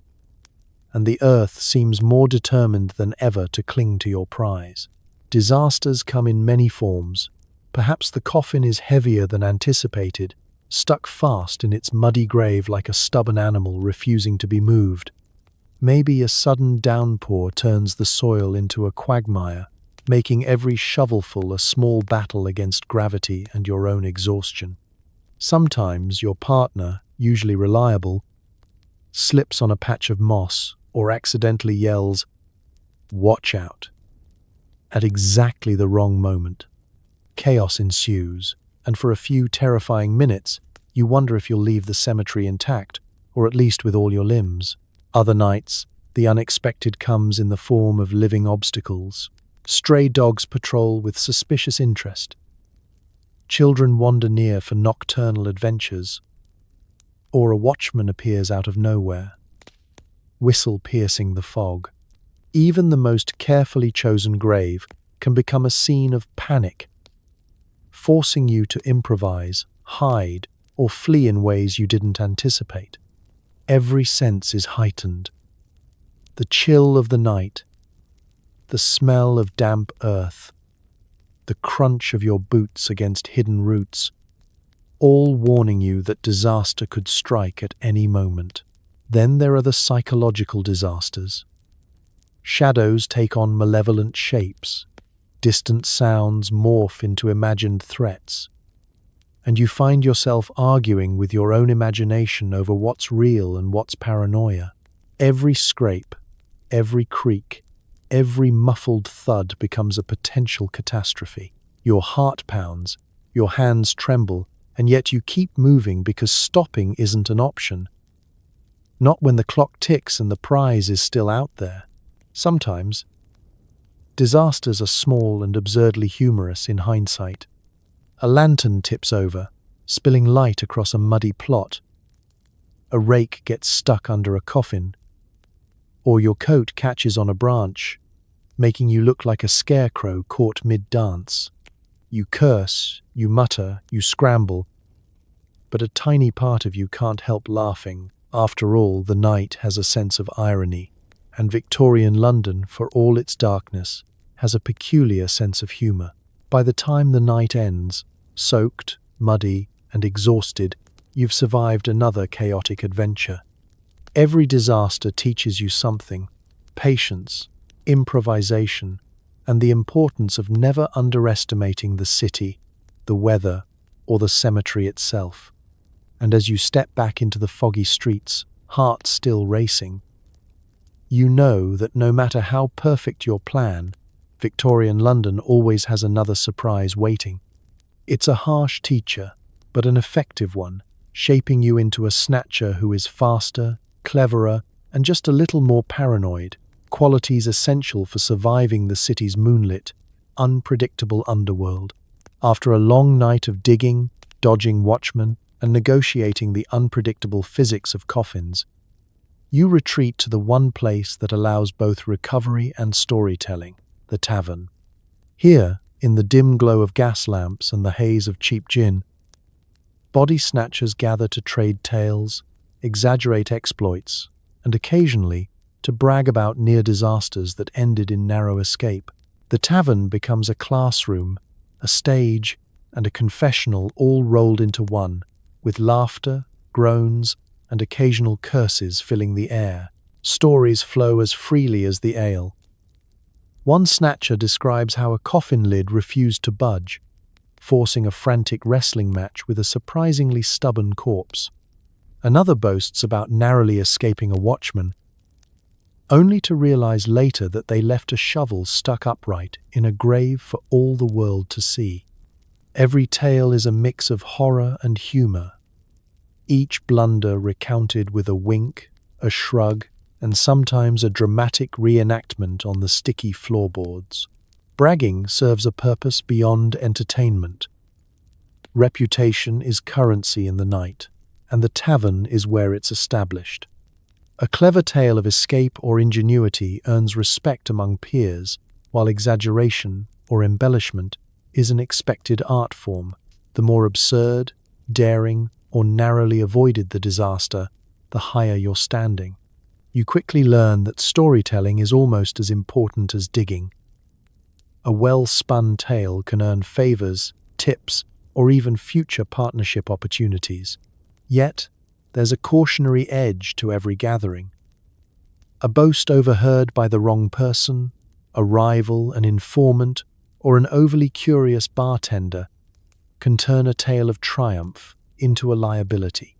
and the earth seems more determined than ever to cling to your prize. Disasters come in many forms. Perhaps the coffin is heavier than anticipated, stuck fast in its muddy grave like a stubborn animal refusing to be moved. Maybe a sudden downpour turns the soil into a quagmire, making every shovelful a small battle against gravity and your own exhaustion. Sometimes your partner, usually reliable, slips on a patch of moss or accidentally yells, "Watch out," at exactly the wrong moment. Chaos ensues, and for a few terrifying minutes, you wonder if you'll leave the cemetery intact, or at least with all your limbs. Other nights, the unexpected comes in the form of living obstacles. Stray dogs patrol with suspicious interest. Children wander near for nocturnal adventures, or a watchman appears out of nowhere, whistle piercing the fog. Even the most carefully chosen grave can become a scene of panic, forcing you to improvise, hide, or flee in ways you didn't anticipate. Every sense is heightened. The chill of the night, the smell of damp earth, the crunch of your boots against hidden roots, all warning you that disaster could strike at any moment. Then there are the psychological disasters. Shadows take on malevolent shapes, distant sounds morph into imagined threats, and you find yourself arguing with your own imagination over what's real and what's paranoia. Every scrape, every creak, every muffled thud becomes a potential catastrophe. Your heart pounds, your hands tremble, and yet you keep moving because stopping isn't an option. Not when the clock ticks and the prize is still out there. Sometimes, disasters are small and absurdly humorous in hindsight. A lantern tips over, spilling light across a muddy plot. A rake gets stuck under a coffin, or your coat catches on a branch, making you look like a scarecrow caught mid-dance. You curse, you mutter, you scramble, but a tiny part of you can't help laughing. After all, the night has a sense of irony, and Victorian London, for all its darkness, has a peculiar sense of humour. By the time the night ends, soaked, muddy, and exhausted, you've survived another chaotic adventure. Every disaster teaches you something: patience, improvisation, and the importance of never underestimating the city, the weather, or the cemetery itself. And as you step back into the foggy streets, heart still racing, you know that no matter how perfect your plan, Victorian London always has another surprise waiting. It's a harsh teacher, but an effective one, shaping you into a snatcher who is faster, cleverer, and just a little more paranoid, qualities essential for surviving the city's moonlit, unpredictable underworld. After a long night of digging, dodging watchmen, and negotiating the unpredictable physics of coffins, you retreat to the one place that allows both recovery and storytelling, the tavern. Here, in the dim glow of gas lamps and the haze of cheap gin, body snatchers gather to trade tales, exaggerate exploits, and occasionally to brag about near disasters that ended in narrow escape. The tavern becomes a classroom, a stage, and a confessional all rolled into one, with laughter, groans, and occasional curses filling the air. Stories flow as freely as the ale. One snatcher describes how a coffin lid refused to budge, forcing a frantic wrestling match with a surprisingly stubborn corpse. Another boasts about narrowly escaping a watchman, only to realize later that they left a shovel stuck upright in a grave for all the world to see. Every tale is a mix of horror and humor, each blunder recounted with a wink, a shrug, and sometimes a dramatic reenactment on the sticky floorboards. Bragging serves a purpose beyond entertainment. Reputation is currency in the night, and the tavern is where it's established. A clever tale of escape or ingenuity earns respect among peers, while exaggeration or embellishment is an expected art form. The more absurd, daring, or narrowly avoided the disaster, the higher your standing. You quickly learn that storytelling is almost as important as digging. A well-spun tale can earn favors, tips, or even future partnership opportunities. Yet, there's a cautionary edge to every gathering. A boast overheard by the wrong person, a rival, an informant, or an overly curious bartender can turn a tale of triumph into a liability.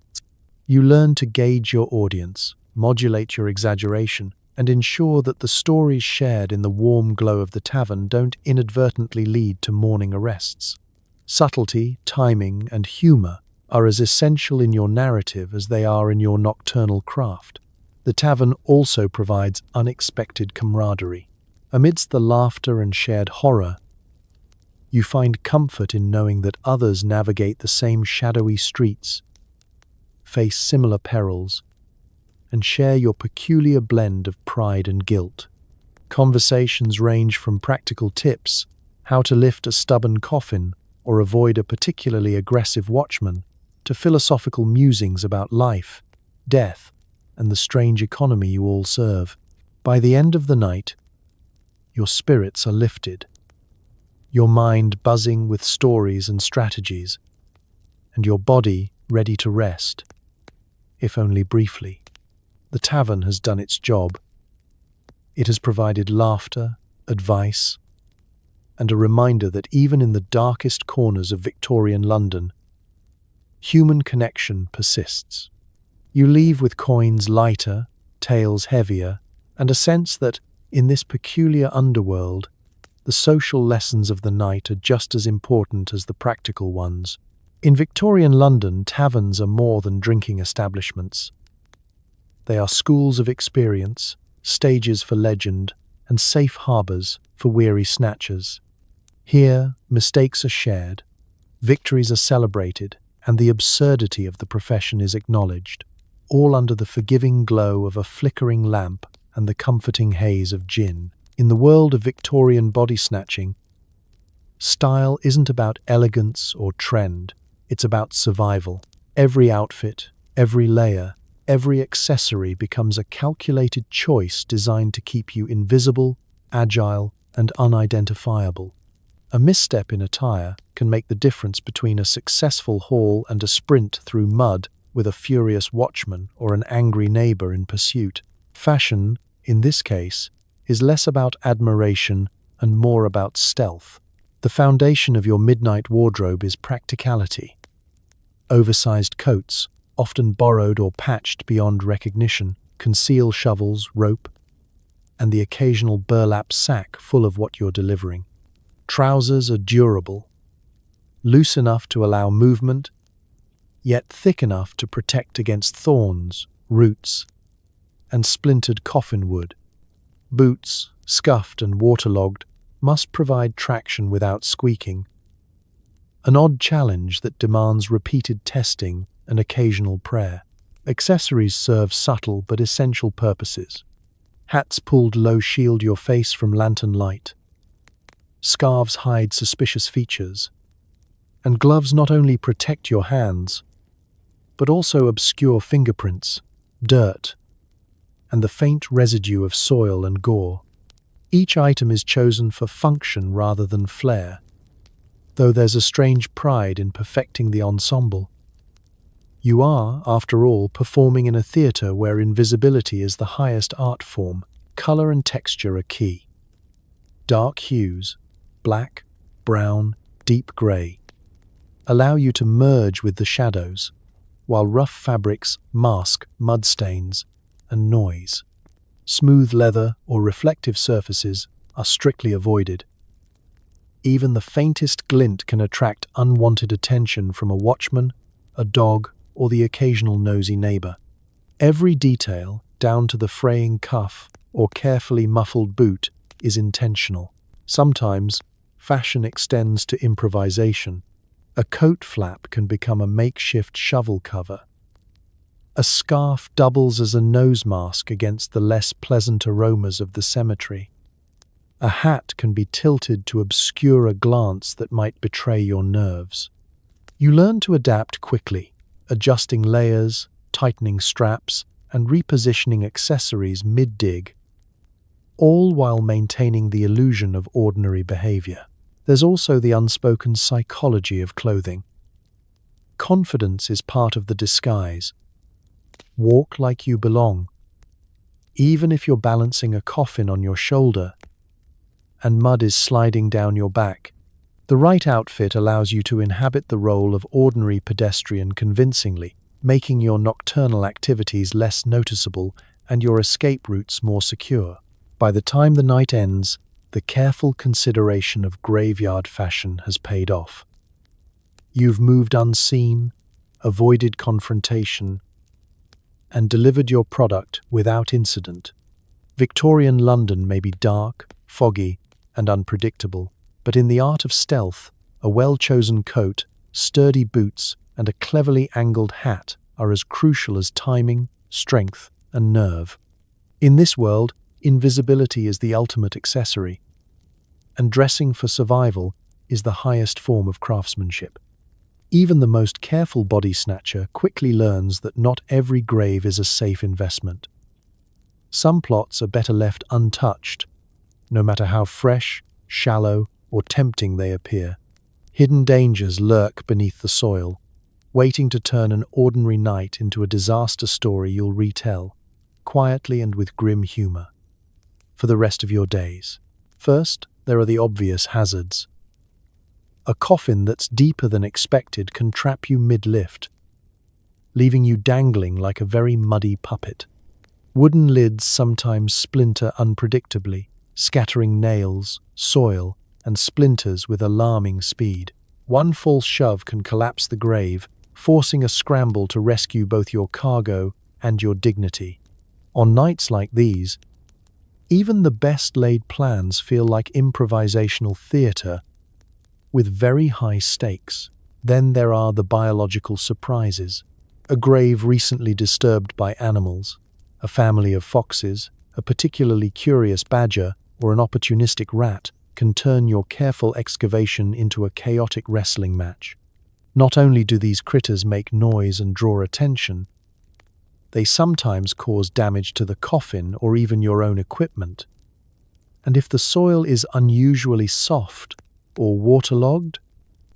You learn to gauge your audience, modulate your exaggeration, and ensure that the stories shared in the warm glow of the tavern don't inadvertently lead to morning arrests. Subtlety, timing, and humor are as essential in your narrative as they are in your nocturnal craft. The tavern also provides unexpected camaraderie. Amidst the laughter and shared horror, you find comfort in knowing that others navigate the same shadowy streets, face similar perils, and share your peculiar blend of pride and guilt. Conversations range from practical tips, how to lift a stubborn coffin or avoid a particularly aggressive watchman, to philosophical musings about life, death, and the strange economy you all serve. By the end of the night, your spirits are lifted, your mind buzzing with stories and strategies, and your body ready to rest, if only briefly. The tavern has done its job. It has provided laughter, advice, and a reminder that even in the darkest corners of Victorian London, human connection persists. You leave with coins lighter, tales heavier, and a sense that, in this peculiar underworld, the social lessons of the night are just as important as the practical ones. In Victorian London, taverns are more than drinking establishments. They are schools of experience, stages for legend, and safe harbours for weary snatchers. Here, mistakes are shared, victories are celebrated, and the absurdity of the profession is acknowledged, all under the forgiving glow of a flickering lamp and the comforting haze of gin. In the world of Victorian body snatching, style isn't about elegance or trend, it's about survival. Every outfit, every layer, every accessory becomes a calculated choice designed to keep you invisible, agile, and unidentifiable. A misstep in attire can make the difference between a successful haul and a sprint through mud with a furious watchman or an angry neighbor in pursuit. Fashion, in this case, is less about admiration and more about stealth. The foundation of your midnight wardrobe is practicality. Oversized coats, often borrowed or patched beyond recognition, conceal shovels, rope, and the occasional burlap sack full of what you're delivering. Trousers are durable, loose enough to allow movement, yet thick enough to protect against thorns, roots, and splintered coffin wood. Boots, scuffed and waterlogged, must provide traction without squeaking. An odd challenge that demands repeated testing and occasional prayer. Accessories serve subtle but essential purposes. Hats pulled low shield your face from lantern light. Scarves hide suspicious features. And gloves not only protect your hands, but also obscure fingerprints, dirt, and the faint residue of soil and gore. Each item is chosen for function rather than flair, though there's a strange pride in perfecting the ensemble. You are, after all, performing in a theatre where invisibility is the highest art form. Color and texture are key. Dark hues, black, brown, deep grey, allow you to merge with the shadows, while rough fabrics mask mud stains and noise. Smooth leather or reflective surfaces are strictly avoided. Even the faintest glint can attract unwanted attention from a watchman, a dog, or the occasional nosy neighbor. Every detail, down to the fraying cuff or carefully muffled boot, is intentional. Sometimes, fashion extends to improvisation. A coat flap can become a makeshift shovel cover. A scarf doubles as a nose mask against the less pleasant aromas of the cemetery. A hat can be tilted to obscure a glance that might betray your nerves. You learn to adapt quickly, adjusting layers, tightening straps, and repositioning accessories mid-dig, all while maintaining the illusion of ordinary behavior. There's also the unspoken psychology of clothing. Confidence is part of the disguise. Walk like you belong, even if you're balancing a coffin on your shoulder and mud is sliding down your back. The right outfit allows you to inhabit the role of ordinary pedestrian convincingly, making your nocturnal activities less noticeable and your escape routes more secure. By the time the night ends, the careful consideration of graveyard fashion has paid off. You've moved unseen, avoided confrontation, and delivered your product without incident. Victorian London may be dark, foggy, and unpredictable, but in the art of stealth, a well-chosen coat, sturdy boots, and a cleverly angled hat are as crucial as timing, strength, and nerve. In this world, invisibility is the ultimate accessory, and dressing for survival is the highest form of craftsmanship. Even the most careful body snatcher quickly learns that not every grave is a safe investment. Some plots are better left untouched, no matter how fresh, shallow, or tempting they appear. Hidden dangers lurk beneath the soil, waiting to turn an ordinary night into a disaster story you'll retell, quietly and with grim humor, for the rest of your days. First, there are the obvious hazards. A coffin that's deeper than expected can trap you mid-lift, leaving you dangling like a very muddy puppet. Wooden lids sometimes splinter unpredictably, scattering nails, soil, and splinters with alarming speed. One false shove can collapse the grave, forcing a scramble to rescue both your cargo and your dignity. On nights like these, even the best-laid plans feel like improvisational theatre with very high stakes. Then there are the biological surprises. A grave recently disturbed by animals, a family of foxes, a particularly curious badger, or an opportunistic rat can turn your careful excavation into a chaotic wrestling match. Not only do these critters make noise and draw attention, they sometimes cause damage to the coffin or even your own equipment. And if the soil is unusually soft or waterlogged,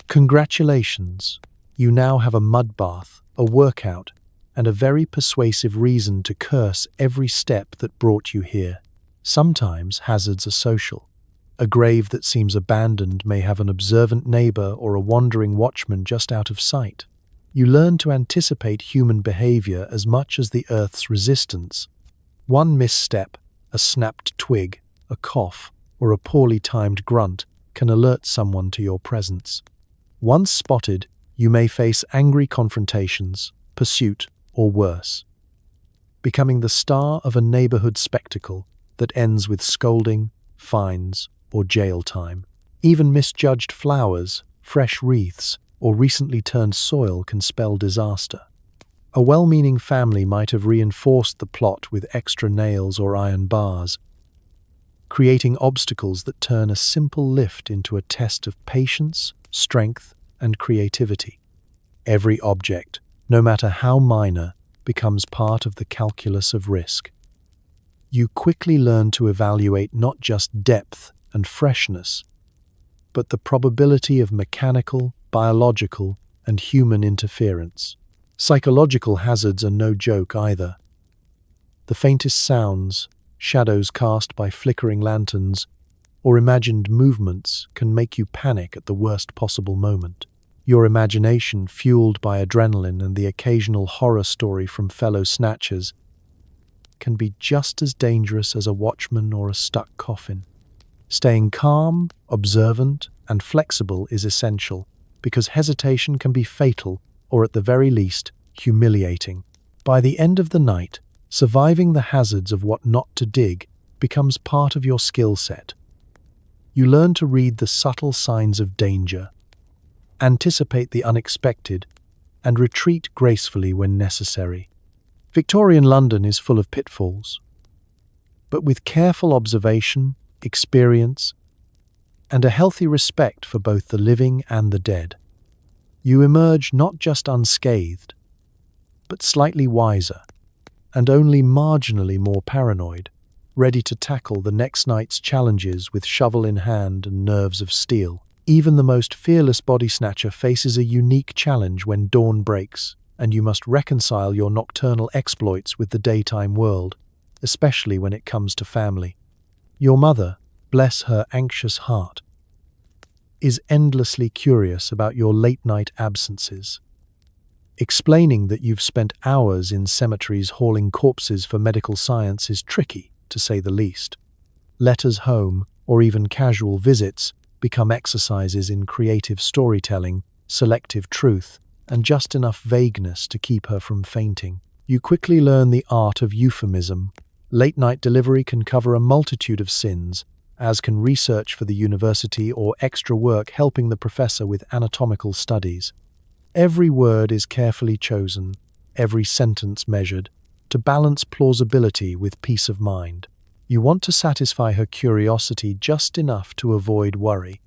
congratulations, you now have a mud bath, a workout, and a very persuasive reason to curse every step that brought you here. Sometimes hazards are social. A grave that seems abandoned may have an observant neighbor or a wandering watchman just out of sight. You learn to anticipate human behavior as much as the earth's resistance. One misstep, a snapped twig, a cough, or a poorly timed grunt can alert someone to your presence. Once spotted, you may face angry confrontations, pursuit, or worse, becoming the star of a neighborhood spectacle that ends with scolding, fines, or jail time. Even misjudged flowers, fresh wreaths, or recently turned soil can spell disaster. A well-meaning family might have reinforced the plot with extra nails or iron bars, creating obstacles that turn a simple lift into a test of patience, strength, and creativity. Every object, no matter how minor, becomes part of the calculus of risk. You quickly learn to evaluate not just depth and freshness, but the probability of mechanical, biological, and human interference. Psychological hazards are no joke either. The faintest sounds, shadows cast by flickering lanterns, or imagined movements can make you panic at the worst possible moment. Your imagination, fueled by adrenaline and the occasional horror story from fellow snatchers, can be just as dangerous as a watchman or a stuck coffin. Staying calm, observant, and flexible is essential, because hesitation can be fatal or at the very least, humiliating. By the end of the night, surviving the hazards of what not to dig becomes part of your skill set. You learn to read the subtle signs of danger, anticipate the unexpected, and retreat gracefully when necessary. Victorian London is full of pitfalls, but with careful observation, experience, and a healthy respect for both the living and the dead, you emerge not just unscathed, but slightly wiser, and only marginally more paranoid, ready to tackle the next night's challenges with shovel in hand and nerves of steel. Even the most fearless body snatcher faces a unique challenge when dawn breaks, and you must reconcile your nocturnal exploits with the daytime world, especially when it comes to family. Your mother, bless her anxious heart, is endlessly curious about your late-night absences. Explaining that you've spent hours in cemeteries hauling corpses for medical science is tricky, to say the least. Letters home, or even casual visits, become exercises in creative storytelling, selective truth, and just enough vagueness to keep her from fainting. You quickly learn the art of euphemism. Late-night delivery can cover a multitude of sins, as can research for the university or extra work helping the professor with anatomical studies. Every word is carefully chosen, every sentence measured, to balance plausibility with peace of mind. You want to satisfy her curiosity just enough to avoid worry,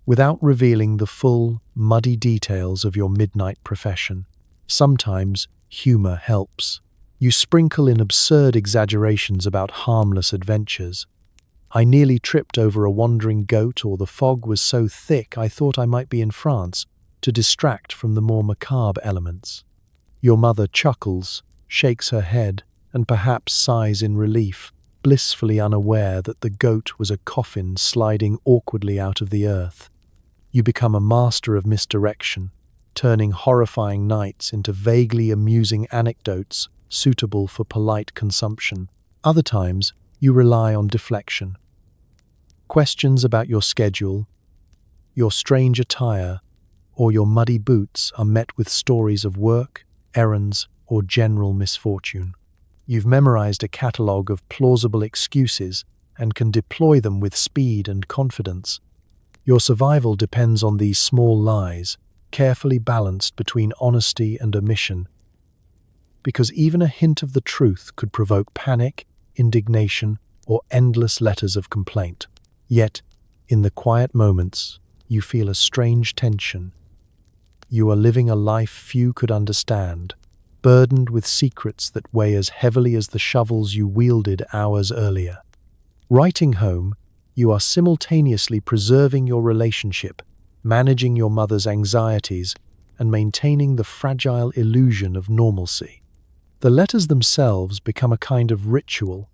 without revealing the full, muddy details of your midnight profession. Sometimes, humor helps. You sprinkle in absurd exaggerations about harmless adventures. I nearly tripped over a wandering goat, or the fog was so thick I thought I might be in France, to distract from the more macabre elements. Your mother chuckles, shakes her head, and perhaps sighs in relief, blissfully unaware that the goat was a coffin sliding awkwardly out of the earth. You become a master of misdirection, turning horrifying nights into vaguely amusing anecdotes suitable for polite consumption. Other times, you rely on deflection. Questions about your schedule, your strange attire, or your muddy boots are met with stories of work, errands, or general misfortune. You've memorized a catalogue of plausible excuses and can deploy them with speed and confidence. Your survival depends on these small lies, carefully balanced between honesty and omission, because even a hint of the truth could provoke panic, indignation, or endless letters of complaint. Yet, in the quiet moments, you feel a strange tension. You are living a life few could understand, burdened with secrets that weigh as heavily as the shovels you wielded hours earlier. Writing home, you are simultaneously preserving your relationship, managing your mother's anxieties, and maintaining the fragile illusion of normalcy. The letters themselves become a kind of ritual,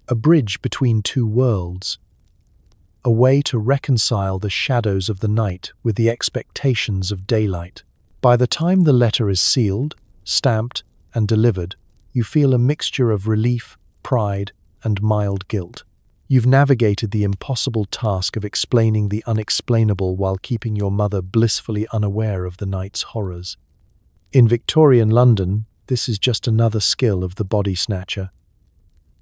a bridge between two worlds, a way to reconcile the shadows of the night with the expectations of daylight. By the time the letter is sealed, stamped, and delivered, you feel a mixture of relief, pride, and mild guilt. You've navigated the impossible task of explaining the unexplainable while keeping your mother blissfully unaware of the night's horrors. In Victorian London, this is just another skill of the body snatcher.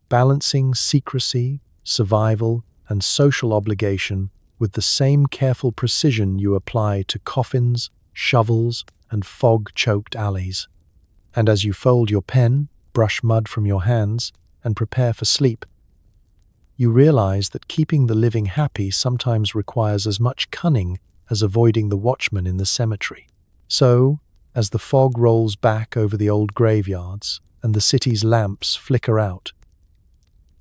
Balancing secrecy, survival, and social obligation with the same careful precision you apply to coffins, shovels, and fog-choked alleys. And as you fold your pen, brush mud from your hands, and prepare for sleep, you realize that keeping the living happy sometimes requires as much cunning as avoiding the watchman in the cemetery. So, as the fog rolls back over the old graveyards and the city's lamps flicker out,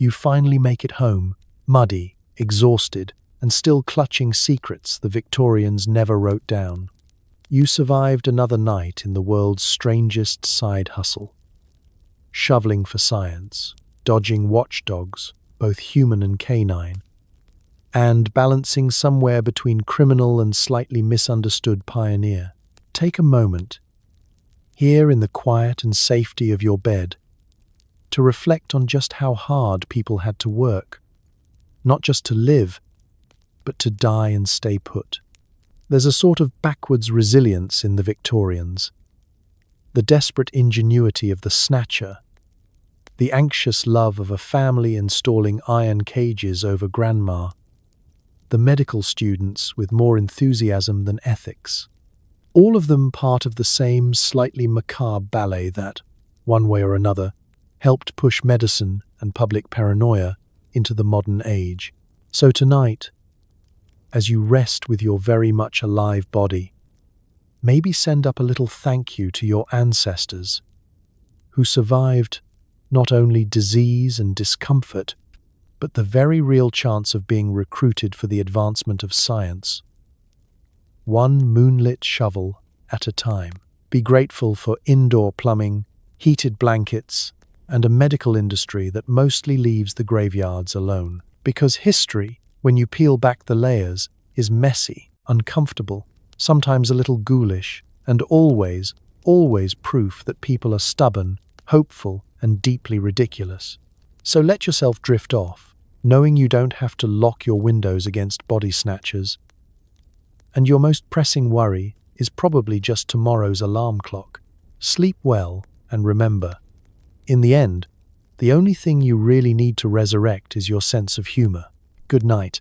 You finally make it home, muddy, exhausted, and still clutching secrets the Victorians never wrote down. You survived another night in the world's strangest side hustle. Shoveling for science, dodging watchdogs, both human and canine, and balancing somewhere between criminal and slightly misunderstood pioneer. Take a moment, here in the quiet and safety of your bed, to reflect on just how hard people had to work, not just to live, but to die and stay put. There's a sort of backwards resilience in the Victorians, the desperate ingenuity of the snatcher, the anxious love of a family installing iron cages over grandma, the medical students with more enthusiasm than ethics. All of them part of the same slightly macabre ballet that, one way or another, helped push medicine and public paranoia into the modern age. So tonight, as you rest with your very much alive body, maybe send up a little thank you to your ancestors who survived not only disease and discomfort, but the very real chance of being recruited for the advancement of science. One moonlit shovel at a time. Be grateful for indoor plumbing, heated blankets, and a medical industry that mostly leaves the graveyards alone. Because history, when you peel back the layers, is messy, uncomfortable, sometimes a little ghoulish, and always proof that people are stubborn, hopeful, and deeply ridiculous. So let yourself drift off, knowing you don't have to lock your windows against body snatchers. And your most pressing worry is probably just tomorrow's alarm clock. Sleep well, and remember, in the end, the only thing you really need to resurrect is your sense of humor. Good night.